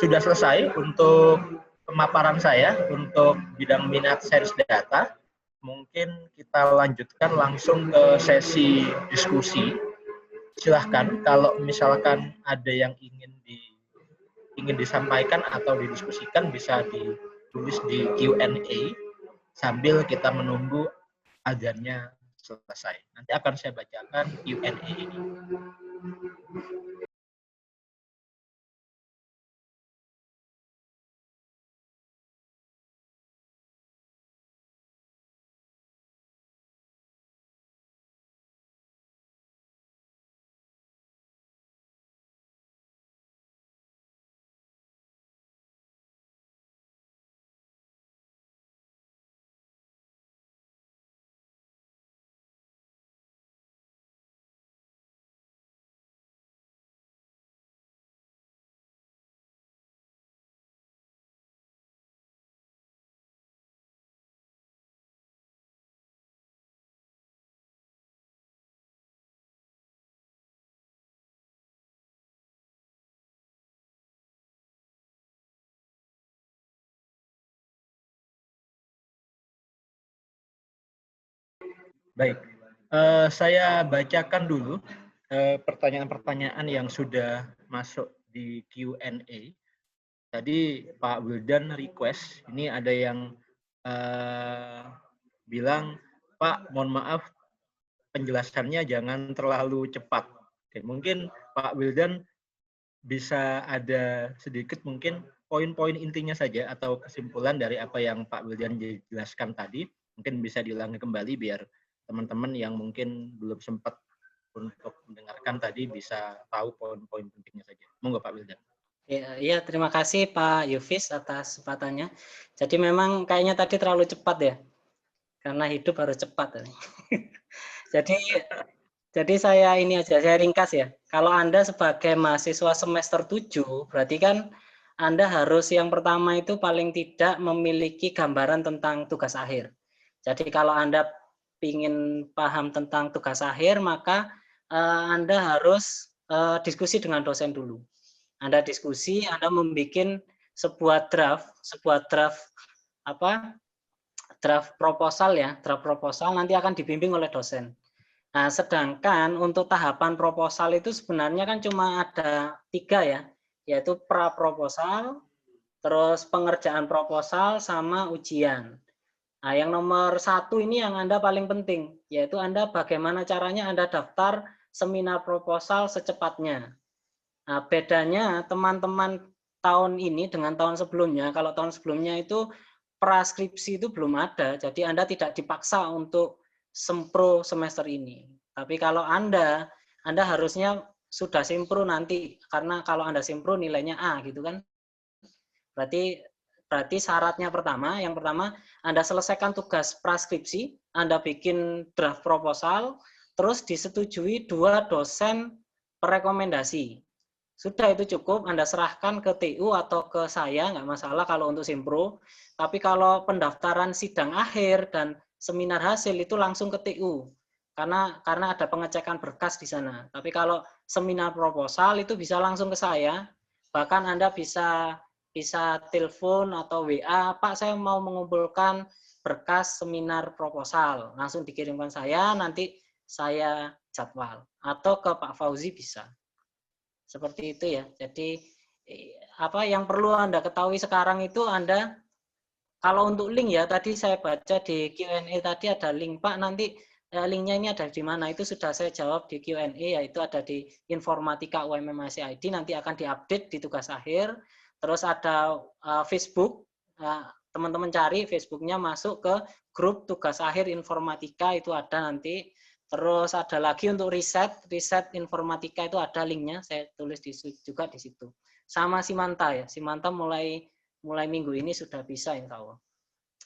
sudah selesai untuk pemaparan saya untuk bidang minat sains data. Mungkin kita lanjutkan langsung ke sesi diskusi. Silahkan kalau misalkan ada yang ingin disampaikan atau didiskusikan, bisa ditulis di Q&A sambil kita menunggu azannya selesai. Nanti akan saya bacakan Q&A ini. Baik, saya bacakan dulu pertanyaan-pertanyaan yang sudah masuk di Q&A. Tadi Pak Wildan request, ini ada yang bilang, Pak, mohon maaf penjelasannya jangan terlalu cepat. Oke, mungkin Pak Wildan bisa ada sedikit mungkin poin-poin intinya saja atau kesimpulan dari apa yang Pak Wildan jelaskan tadi, mungkin bisa diulangi kembali biar teman-teman yang mungkin belum sempat untuk mendengarkan tadi bisa tahu poin-poin pentingnya saja. Monggo Pak Wildan. Ya, terima kasih Pak Yufis atas kesempatannya. Jadi memang kayaknya tadi terlalu cepat ya, karena hidup harus cepat. Jadi saya ringkas ya. Kalau Anda sebagai mahasiswa semester 7, berarti kan Anda harus yang pertama itu paling tidak memiliki gambaran tentang tugas akhir. Jadi kalau Anda ingin paham tentang tugas akhir, maka Anda harus diskusi dengan dosen dulu. Anda diskusi, Anda membuat sebuah draft proposal ya, draft proposal nanti akan dibimbing oleh dosen. Nah, sedangkan untuk tahapan proposal itu sebenarnya kan cuma ada 3 ya, yaitu pra-proposal, terus pengerjaan proposal, sama ujian. Nah, yang nomor 1 ini yang Anda paling penting, yaitu Anda bagaimana caranya Anda daftar seminar proposal secepatnya. Nah, bedanya teman-teman tahun ini dengan tahun sebelumnya, kalau tahun sebelumnya itu praskripsi itu belum ada, jadi Anda tidak dipaksa untuk sempro semester ini. Tapi kalau Anda harusnya sudah simpro nanti, karena kalau Anda simpro nilainya A gitu kan. Berarti syaratnya yang pertama Anda selesaikan tugas praskripsi, Anda bikin draft proposal, terus disetujui 2 dosen perekomendasi. Sudah itu cukup, Anda serahkan ke TU atau ke saya, nggak masalah kalau untuk simpro. Tapi kalau pendaftaran sidang akhir dan seminar hasil itu langsung ke TU. Karena ada pengecekan berkas di sana. Tapi kalau seminar proposal itu bisa langsung ke saya. Bahkan Anda bisa telepon atau WA, Pak saya mau mengumpulkan berkas seminar proposal. Langsung dikirimkan saya, nanti saya jadwal. Atau ke Pak Fauzi bisa. Seperti itu ya. Jadi apa yang perlu Anda ketahui sekarang itu Anda, kalau untuk link ya, tadi saya baca di Q&A tadi ada link, Pak nanti linknya ini ada di mana, itu sudah saya jawab di Q&A, yaitu ada di Informatika UMM ID, nanti akan diupdate di tugas akhir. Terus ada Facebook, teman-teman cari Facebooknya, masuk ke grup tugas akhir Informatika, itu ada nanti. Terus ada lagi untuk riset Informatika itu ada linknya, saya tulis juga di situ. Sama Simanta ya, Simanta mulai minggu ini sudah bisa insya Allah.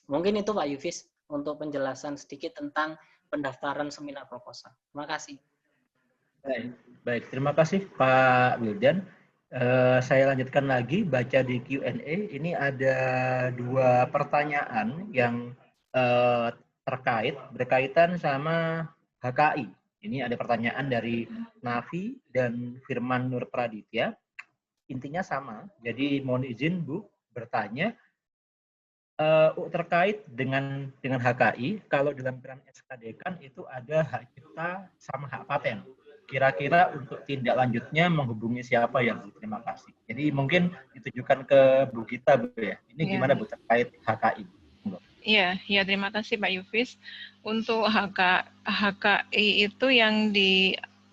Mungkin itu Pak Yufis untuk penjelasan sedikit tentang pendaftaran seminar proposal. Terima kasih. Baik, terima kasih Pak Wildan. Saya lanjutkan lagi baca di Q&A. Ini ada 2 pertanyaan yang berkaitan sama HKI. Ini ada pertanyaan dari Nafi dan Firman Nur Praditya. Intinya sama. Jadi mohon izin Bu bertanya terkait dengan HKI. Kalau dalam peran SKD kan itu ada hak cipta sama hak paten. Kira-kira untuk tindak lanjutnya menghubungi siapa ya Bu? Terima kasih. Jadi mungkin ditujukan ke Bu Gita Bu ya. Ini gimana Bu terkait HKI? Iya, terima kasih Pak Yufis. Untuk HKI itu yang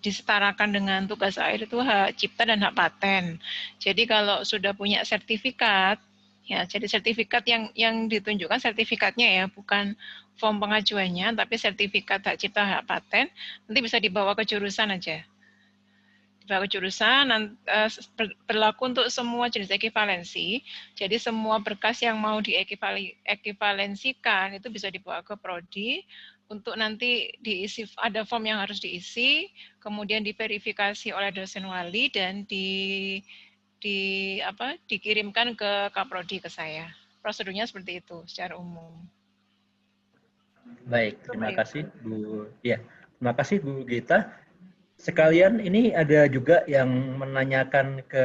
disetarakan dengan tugas akhir itu hak cipta dan hak paten. Jadi kalau sudah punya sertifikat, ya jadi sertifikat yang ditunjukkan sertifikatnya ya, bukan form pengajuannya, tapi sertifikat hak cipta hak paten, nanti bisa dibawa ke jurusan aja. Dibawa ke jurusan, berlaku untuk semua jenis ekivalensi. Jadi semua berkas yang mau diekivalensikan itu bisa dibawa ke prodi untuk nanti diisi, ada form yang harus diisi, kemudian diverifikasi oleh dosen wali dan dikirimkan ke Kaprodi ke saya. Prosedurnya seperti itu secara umum. Baik, terima kasih Bu. Ya, terima kasih Bu Gita. Sekalian ini ada juga yang menanyakan ke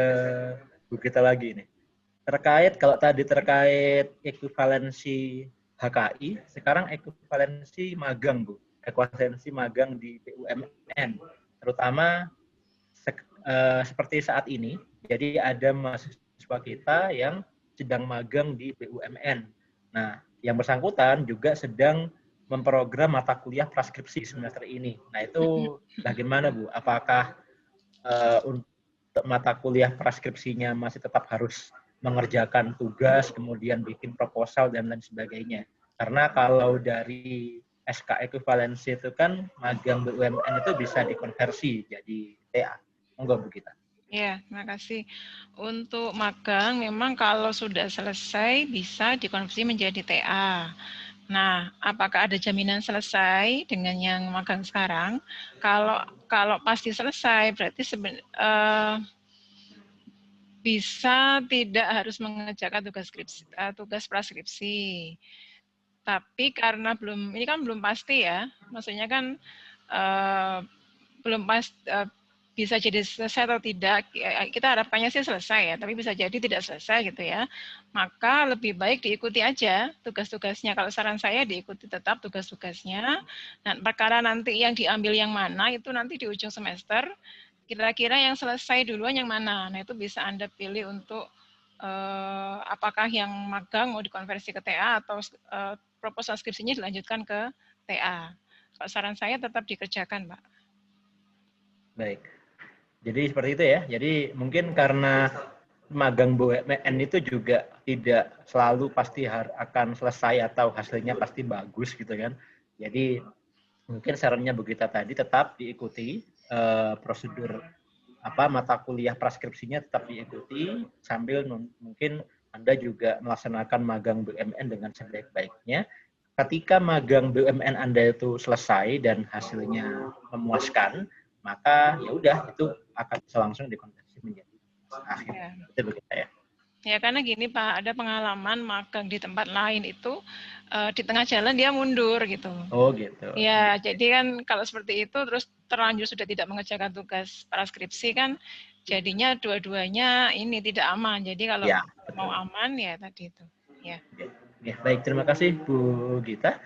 Bu Gita lagi nih. Kalau tadi terkait ekuivalensi HKI, sekarang ekuivalensi magang Bu. Ekuivalensi magang di BUMN. Terutama seperti saat ini. Jadi ada mahasiswa kita yang sedang magang di BUMN. Nah, yang bersangkutan juga sedang memprogram mata kuliah praskripsi semester ini. Nah, itu bagaimana Bu? Apakah untuk mata kuliah praskripsinya masih tetap harus mengerjakan tugas, kemudian bikin proposal, dan lain sebagainya? Karena kalau dari SK ekuivalensi itu kan magang BUMN itu bisa dikonversi jadi TA. Monggo Bu Gita. Ya, terima kasih. Untuk magang memang kalau sudah selesai bisa dikonversi menjadi TA. Nah, apakah ada jaminan selesai dengan yang magang sekarang? Kalau pasti selesai, berarti bisa tidak harus mengerjakan tugas praskripsi. Tapi karena ini kan belum pasti ya, maksudnya kan belum pasti bisa jadi selesai atau tidak, kita harapkannya sih selesai ya, tapi bisa jadi tidak selesai gitu ya. Maka lebih baik diikuti aja tugas-tugasnya. Kalau saran saya diikuti tetap tugas-tugasnya. Dan perkara nanti yang diambil yang mana itu nanti di ujung semester, kira-kira yang selesai duluan yang mana. Nah itu bisa Anda pilih untuk apakah yang magang mau dikonversi ke TA atau proposal skripsinya dilanjutkan ke TA. Kalau saran saya tetap dikerjakan, Pak. Baik. Jadi seperti itu ya. Jadi mungkin karena magang BUMN itu juga tidak selalu pasti akan selesai atau hasilnya pasti bagus gitu kan. Jadi mungkin sarannya Bu Gita tadi tetap diikuti prosedur mata kuliah preskripsinya tetap diikuti sambil mungkin Anda juga melaksanakan magang BUMN dengan sebaik-baiknya. Ketika magang BUMN Anda itu selesai dan hasilnya memuaskan, maka ya udah itu akan langsung dikonversi menjadi akhir. Ya. Itu begitu ya. Ya, karena gini Pak, ada pengalaman magang di tempat lain itu di tengah jalan dia mundur gitu. Oh gitu. Ya, jadi kan kalau seperti itu terus terlanjur sudah tidak mengerjakan tugas praskripsi kan jadinya dua-duanya ini tidak aman. Jadi kalau Ya, mau aman ya tadi itu. Ya. Ya, baik, terima kasih Bu Gita.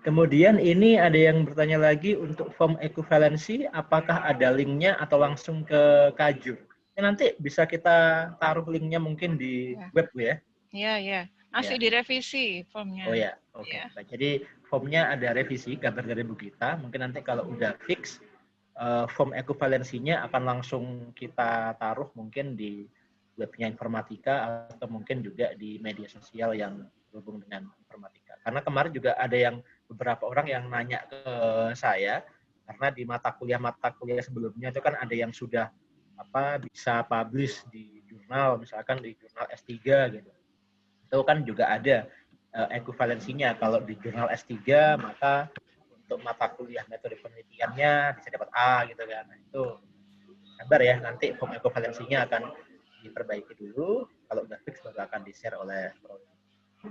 Kemudian ini ada yang bertanya lagi untuk form ekuivalensi, apakah ada linknya atau langsung ke Kajur? Ya, nanti bisa kita taruh linknya mungkin di web ya. Ya. Masih direvisi formnya. Oh ya, oke. Ya. Baik, jadi formnya ada revisi, kabar dari Bu Gita. Mungkin nanti kalau udah fix, form ekuivalensinya akan langsung kita taruh mungkin di webnya informatika atau mungkin juga di media sosial yang berhubung dengan informatika. Karena kemarin juga ada yang beberapa orang yang nanya ke saya, karena di mata kuliah sebelumnya itu kan ada yang sudah bisa publish di jurnal, misalkan di jurnal S3 gitu. Itu kan juga ada ekuivalensinya. Kalau di jurnal S3 maka untuk mata kuliah metode penelitiannya bisa dapat A gitu kan. Nah, itu kabar ya, nanti form ekuivalensinya akan diperbaiki dulu. Kalau udah fix baru akan di-share oleh prodi.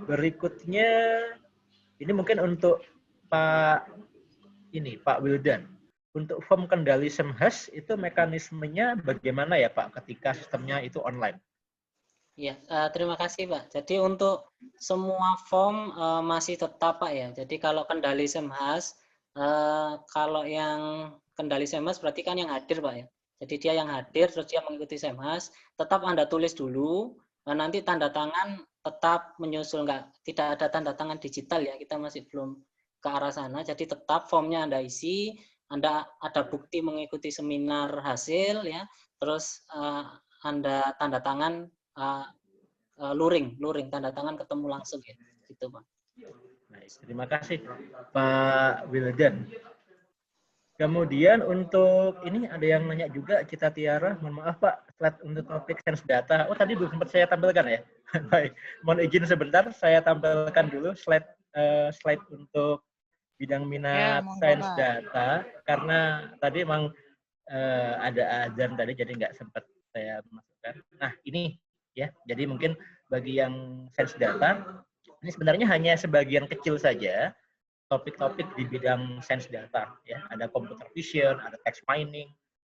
Berikutnya ini mungkin untuk Pak Wildan. Untuk form kendali SEMHAS itu mekanismenya bagaimana ya Pak ketika sistemnya itu online? Ya, terima kasih Pak. Jadi untuk semua form masih tetap Pak ya. Jadi kalau kendali SEMHAS, kalau yang kendali SEMHAS berarti kan yang hadir Pak ya. Jadi dia yang hadir terus dia mengikuti SEMHAS, tetap Anda tulis dulu, nanti tanda tangan tetap menyusul, tidak ada tanda tangan digital ya, kita masih belum ke arah sana. Jadi tetap formnya Anda isi, Anda ada bukti mengikuti seminar hasil ya, terus Anda tanda tangan luring tanda tangan ketemu langsung ya, gitu Pak. Baik, terima kasih Pak Wildan. Kemudian untuk ini ada yang nanya juga, Cita Tiara, mohon maaf Pak, slide untuk topik sense data. Oh tadi belum sempat saya tampilkan ya. Baik, mohon izin sebentar, saya tampilkan dulu slide untuk bidang minat sains data, karena tadi memang ada azan tadi jadi nggak sempat saya masukkan. Nah ini ya, jadi mungkin bagi yang sains data ini sebenarnya hanya sebagian kecil saja topik-topik di bidang sains data ya. Ada computer vision, ada text mining,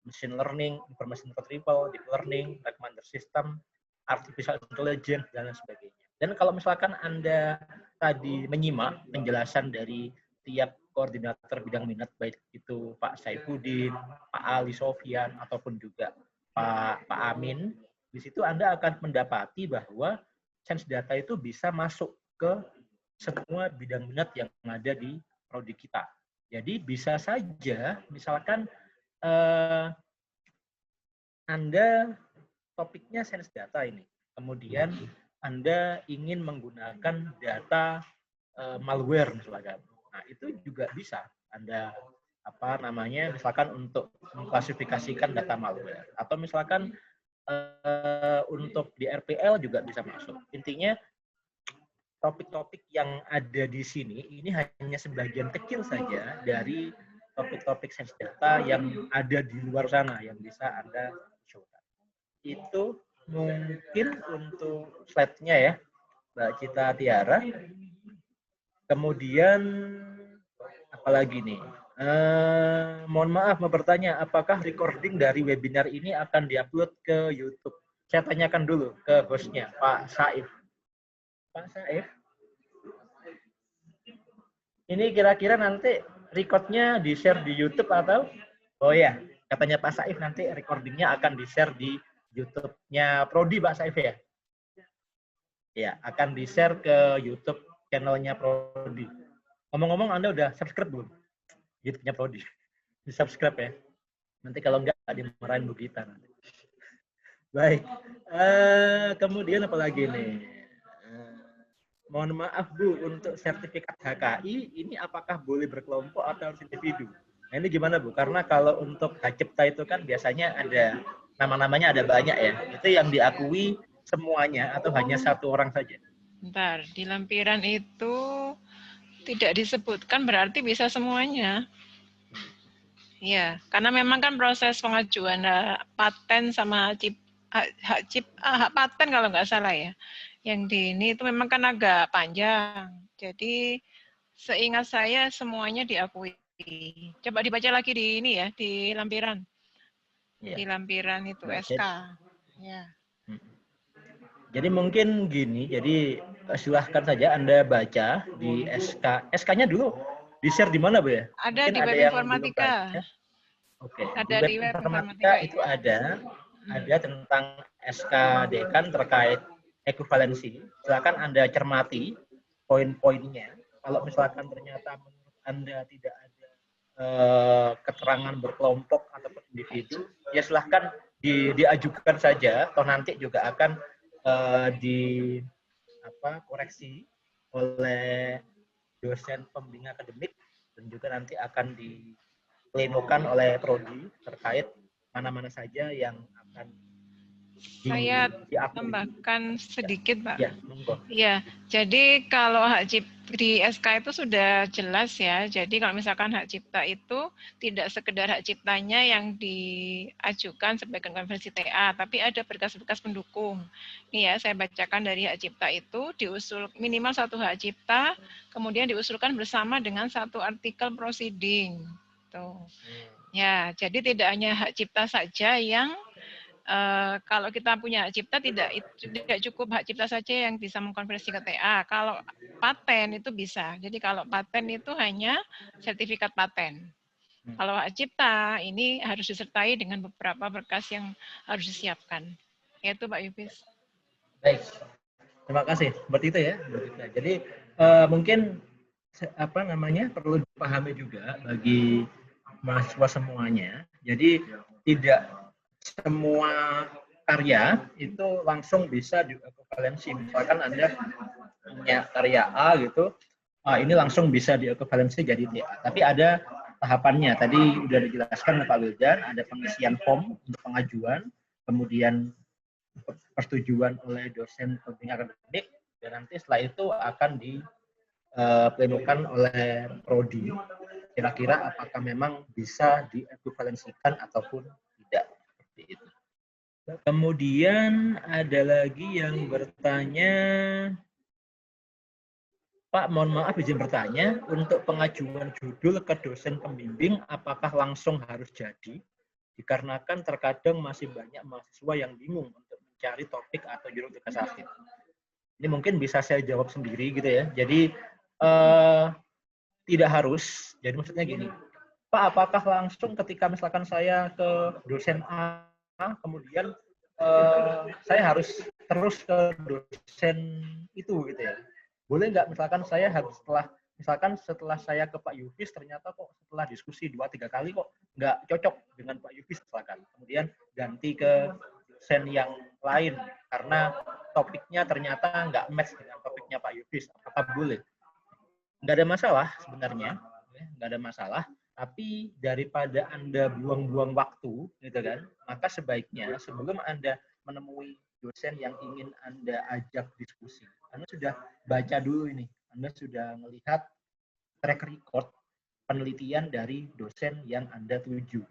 machine learning, information retrieval, deep learning, recommender system, artificial intelligence dan lain sebagainya. Dan kalau misalkan Anda tadi menyimak penjelasan dari tiap koordinator bidang minat, baik itu Pak Saifuddin, Pak Ali Sofyan ataupun juga Pak Amin, di situ Anda akan mendapati bahwa sains data itu bisa masuk ke semua bidang minat yang ada di prodi kita. Jadi bisa saja, misalkan Anda topiknya sains data ini, kemudian Anda ingin menggunakan data malware misalkan. Nah itu juga bisa Anda misalkan untuk mengklasifikasikan data malware, atau misalkan untuk di RPL juga bisa masuk. Intinya topik-topik yang ada di sini ini hanya sebagian kecil saja dari topik-topik sains data yang ada di luar sana yang bisa Anda coba. Itu mungkin untuk slide-nya ya, Mbak Cita Tiara. Kemudian apalagi nih? Mohon maaf mau bertanya, apakah recording dari webinar ini akan diupload ke YouTube? Saya tanyakan dulu ke hostnya, Pak Saif. Pak Saif, ini kira-kira nanti recordnya di-share di YouTube atau? Oh ya, katanya Pak Saif nanti recordingnya akan di-share di YouTube-nya Prodi, Pak Saif ya? Ya, akan di-share ke YouTube channelnya Prodi. Ngomong-ngomong, Anda udah subscribe belum? YouTube-nya Prodi. Di-subscribe ya. Nanti kalau enggak dimarahin Bu Gita nanti. Baik. Kemudian apa lagi nih? Mohon maaf Bu, untuk sertifikat HKI ini apakah boleh berkelompok atau harus individu? Nah ini gimana Bu? Karena kalau untuk Hacipta itu kan biasanya ada nama-namanya ada banyak ya. Itu yang diakui semuanya atau hanya satu orang saja? Bentar, di lampiran itu tidak disebutkan berarti bisa semuanya. Ya, karena memang kan proses pengajuan paten sama hak paten kalau nggak salah ya. Yang di ini itu memang kan agak panjang. Jadi seingat saya semuanya diakui. Coba dibaca lagi di ini ya, di lampiran. Ya. Di lampiran itu SK. Ya. Jadi mungkin gini, jadi silahkan saja Anda baca di SK. SK-nya dulu di-share di mana, Bu ya? Ada Mungkin di ada web yang informatika. belum baca. Oke, Ada di web informatika itu ada tentang SK dekan terkait ekuivalensi. Silakan Anda cermati poin-poinnya. Kalau misalkan ternyata menurut Anda tidak ada keterangan berkelompok ataupun individu, ya silahkan diajukan saja, atau nanti juga akan koreksi oleh dosen pembimbing akademik dan juga nanti akan diplenokan oleh prodi terkait mana-mana saja yang akan saya diakui. Tambahkan sedikit, Pak. Ya, monggo. Ya, jadi kalau hak cipta di SK itu sudah jelas ya. Jadi kalau misalkan hak cipta itu tidak sekedar hak ciptanya yang diajukan sebagai konversi TA, tapi ada berkas-berkas pendukung. Ini ya, saya bacakan dari hak cipta itu diusul minimal satu hak cipta, kemudian diusulkan bersama dengan satu artikel proceeding. Tuh. Ya, jadi tidak hanya hak cipta saja yang kalau kita punya hak cipta tidak cukup hak cipta saja yang bisa mengkonversi ke TA. Kalau paten itu bisa. Jadi kalau paten itu hanya sertifikat paten. Kalau hak cipta ini harus disertai dengan beberapa berkas yang harus disiapkan. Itu Pak Yubis. Baik, terima kasih. Seperti itu ya. Jadi mungkin perlu dipahami juga bagi mahasiswa semuanya. Jadi tidak semua karya itu langsung bisa diekuivalensi. Misalkan Anda punya karya A gitu, ini langsung bisa diekuivalensi jadi TA. Tapi ada tahapannya. Tadi sudah dijelaskan oleh Pak Wildan, ada pengisian form untuk pengajuan, kemudian persetujuan oleh dosen pembimbing akademik, dan nanti setelah itu akan diplenokan oleh prodi. Kira-kira apakah memang bisa diekuivalensikan ataupun tidak. Itu. Kemudian ada lagi yang bertanya, Pak, mohon maaf izin bertanya, untuk pengajuan judul ke dosen pembimbing, apakah langsung harus jadi? Dikarenakan terkadang masih banyak mahasiswa yang bingung untuk mencari topik atau judul tugas akhir. Ini mungkin bisa saya jawab sendiri gitu ya. Jadi tidak harus. Jadi maksudnya gini, Pak, apakah langsung ketika misalkan saya ke dosen A, kemudian saya harus terus ke dosen itu gitu ya? Boleh nggak misalkan saya harus setelah saya ke Pak Yubis ternyata kok setelah diskusi 2-3 kali kok nggak cocok dengan Pak Yubis misalkan, kemudian ganti ke dosen yang lain karena topiknya ternyata nggak match dengan topiknya Pak Yubis, apakah boleh? Nggak ada masalah sebenarnya, nggak ada masalah. Tapi daripada Anda buang-buang waktu, gitu kan, maka sebaiknya sebelum Anda menemui dosen yang ingin Anda ajak diskusi, Anda sudah baca dulu ini, Anda sudah melihat track record penelitian dari dosen yang Anda tuju.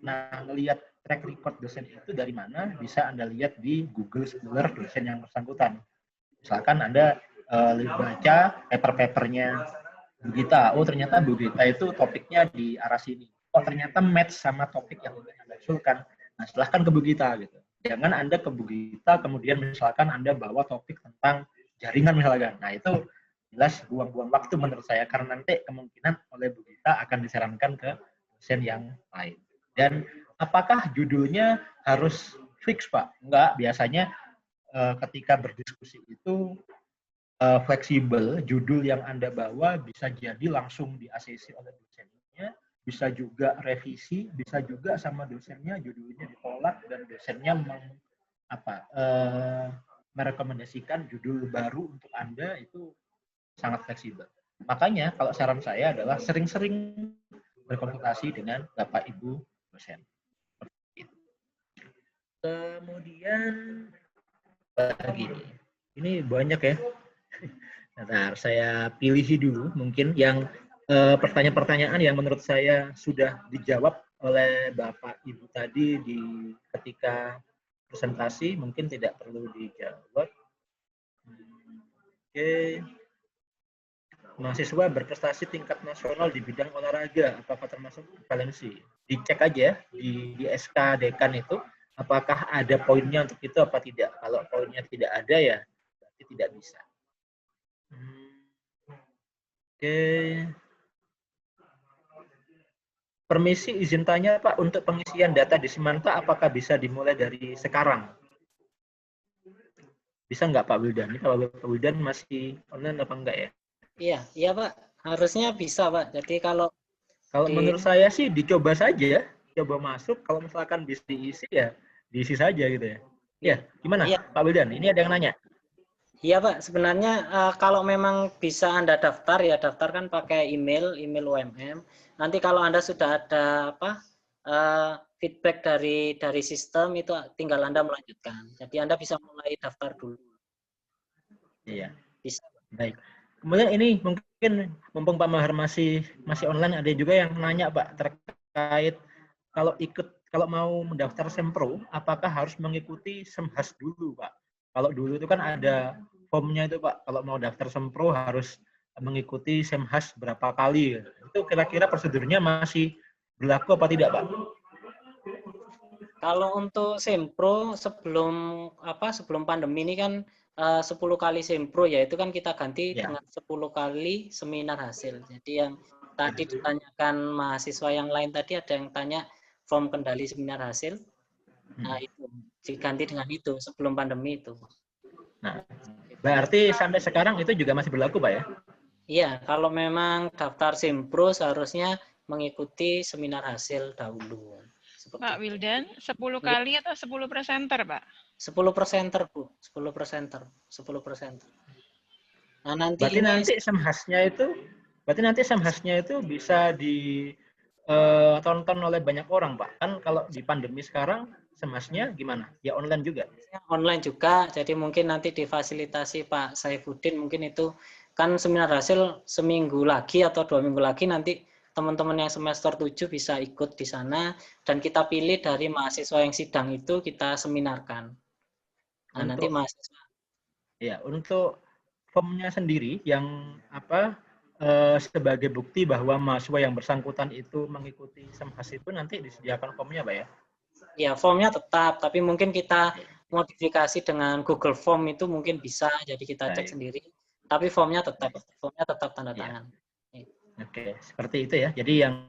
Nah, melihat track record dosen itu dari mana? Bisa Anda lihat di Google Scholar dosen yang bersangkutan. Misalkan Anda baca paper-papernya Bu Gita, oh ternyata Bu Gita itu topiknya di arah sini. Oh ternyata match sama topik yang Anda usulkan. Nah silahkan ke Bu Gita gitu. Jangan Anda ke Bu Gita kemudian misalkan Anda bawa topik tentang jaringan misalkan. Nah itu jelas buang-buang waktu menurut saya karena nanti kemungkinan oleh Bu Gita akan disarankan ke dosen yang lain. Dan apakah judulnya harus fix Pak? Enggak, biasanya ketika berdiskusi itu fleksibel, judul yang Anda bawa bisa jadi langsung di-ACC oleh dosennya, bisa juga revisi, bisa juga sama dosennya judulnya ditolak dan dosennya merekomendasikan judul baru untuk Anda, itu sangat fleksibel. Makanya kalau saran saya adalah sering-sering berkonsultasi dengan Bapak Ibu dosen. Kemudian lagi ini banyak ya. Bentar, saya pilih dulu mungkin yang pertanyaan-pertanyaan yang menurut saya sudah dijawab oleh Bapak Ibu tadi ketika presentasi, mungkin tidak perlu dijawab. Oke. Mahasiswa berprestasi tingkat nasional di bidang olahraga, apakah termasuk valensi? Dicek aja di SK Dekan itu, apakah ada poinnya untuk itu apa tidak. Kalau poinnya tidak ada ya berarti tidak bisa. Oke. Permisi izin tanya Pak, untuk pengisian data di Simanta apakah bisa dimulai dari sekarang? Bisa nggak Pak Wildan? Ini Pak Wildan masih online apa enggak ya? Iya Pak, harusnya bisa Pak. Jadi kalau menurut saya sih dicoba saja, coba masuk. Kalau misalkan bisa diisi ya diisi saja gitu ya. Ya, gimana Pak Wildan? Ini ada yang nanya. Iya Pak, sebenarnya kalau memang bisa Anda daftar ya daftarkan pakai email UMM. Nanti kalau Anda sudah ada feedback dari sistem itu tinggal Anda melanjutkan. Jadi Anda bisa mulai daftar dulu. Iya. Bisa. Baik. Kemudian ini mungkin mumpung Pak Mahar masih online, ada juga yang nanya Pak terkait kalau mau mendaftar Sempro, apakah harus mengikuti Semhas dulu Pak? Kalau dulu itu kan ada formnya itu Pak, kalau mau daftar Sempro harus mengikuti Semhas berapa kali. Itu kira-kira prosedurnya masih berlaku apa tidak Pak? Kalau untuk Sempro sebelum pandemi ini kan 10 kali Sempro ya itu kan kita ganti dengan 10 kali seminar hasil. Jadi yang tadi ditanyakan mahasiswa yang lain tadi ada yang tanya form kendali seminar hasil. Nah itu diganti dengan itu sebelum pandemi itu. Nah, berarti sampai sekarang itu juga masih berlaku Pak ya? Iya, kalau memang daftar Sempro seharusnya mengikuti seminar hasil dahulu. Pak Wildan, 10 kali atau 10 presenter, Pak? 10 presenter, Bu. 10 presenter. Nah, nanti Semhasnya itu bisa ditonton oleh banyak orang, Pak. Kan kalau di pandemi sekarang Semhasnya gimana? Ya online juga. Online juga. Jadi mungkin nanti difasilitasi Pak Saifuddin mungkin itu kan seminar hasil seminggu lagi atau 2 minggu lagi nanti teman-teman yang semester 7 bisa ikut di sana dan kita pilih dari mahasiswa yang sidang itu kita seminarkan. Nah, nanti mahasiswa. Ya, untuk formnya sendiri yang sebagai bukti bahwa mahasiswa yang bersangkutan itu mengikuti Semhas itu nanti disediakan formnya, Pak ya? Ya, formnya tetap, tapi mungkin kita modifikasi dengan Google Form itu mungkin bisa, jadi kita cek sendiri. Tapi formnya tetap tanda tangan. Oke, seperti itu ya. Jadi yang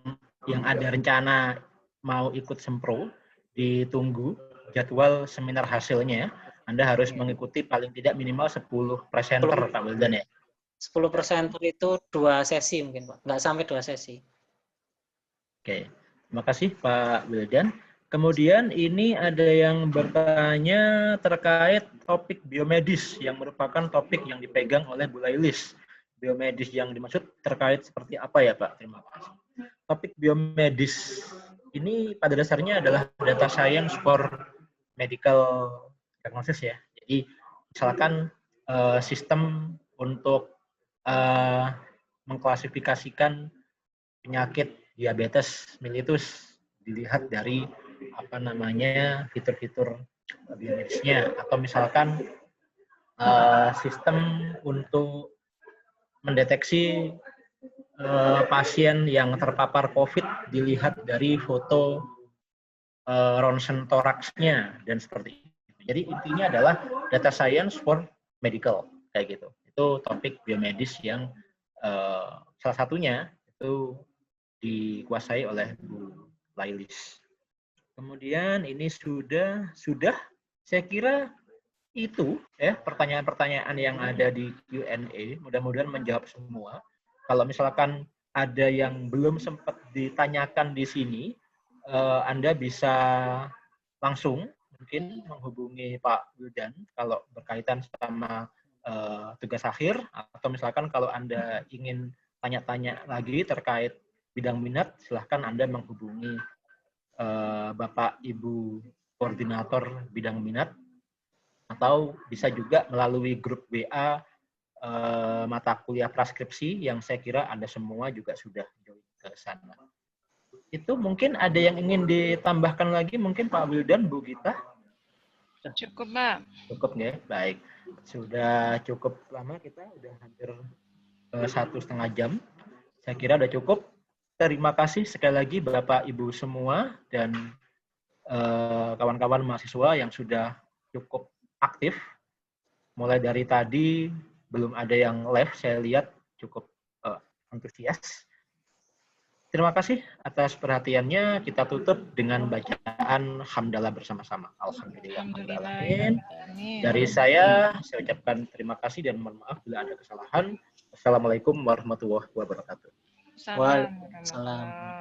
ada rencana mau ikut Sempro, ditunggu jadwal seminar hasilnya. Anda harus mengikuti paling tidak minimal 10 presenter, Pak Wildan ya. 10 presenter itu 2 sesi mungkin, Pak. Nggak sampai 2 sesi. Oke, terima kasih Pak Wildan. Kemudian ini ada yang bertanya terkait topik biomedis yang merupakan topik yang dipegang oleh Bu Lailis. Biomedis yang dimaksud terkait seperti apa ya Pak? Terima kasih. Topik biomedis ini pada dasarnya adalah data science for medical diagnosis ya. Jadi misalkan sistem untuk mengklasifikasikan penyakit diabetes mellitus dilihat dari fitur-fitur biomedisnya, atau misalkan sistem untuk mendeteksi pasien yang terpapar COVID dilihat dari foto ronsen toraksnya dan seperti itu. Jadi intinya adalah data science for medical kayak gitu. Itu topik biomedis yang salah satunya itu dikuasai oleh Bu Lailis. Kemudian ini sudah saya kira itu ya pertanyaan-pertanyaan yang ada di Q&A, mudah-mudahan menjawab semua. Kalau misalkan ada yang belum sempat ditanyakan di sini, Anda bisa langsung mungkin menghubungi Pak Wildan kalau berkaitan sama tugas akhir, atau misalkan kalau Anda ingin tanya-tanya lagi terkait bidang minat, silahkan Anda menghubungi Bapak Ibu koordinator bidang minat, atau bisa juga melalui grup WA mata kuliah praskripsi yang saya kira Anda semua juga sudah join ke sana. Itu mungkin ada yang ingin ditambahkan lagi, mungkin Pak Wildan, Bu Gita? Cukup, Pak. Cukup ya, baik. Sudah cukup lama kita, udah hampir 1,5 jam. Saya kira udah cukup. Terima kasih sekali lagi Bapak Ibu semua dan kawan-kawan mahasiswa yang sudah cukup aktif. Mulai dari tadi belum ada yang live, saya lihat cukup antusias. Terima kasih atas perhatiannya. Kita tutup dengan bacaan hamdalah bersama-sama. Alhamdulillah. Dari saya ucapkan terima kasih dan mohon maaf bila ada kesalahan. Assalamualaikum warahmatullahi wabarakatuh. Waalaikumsalam.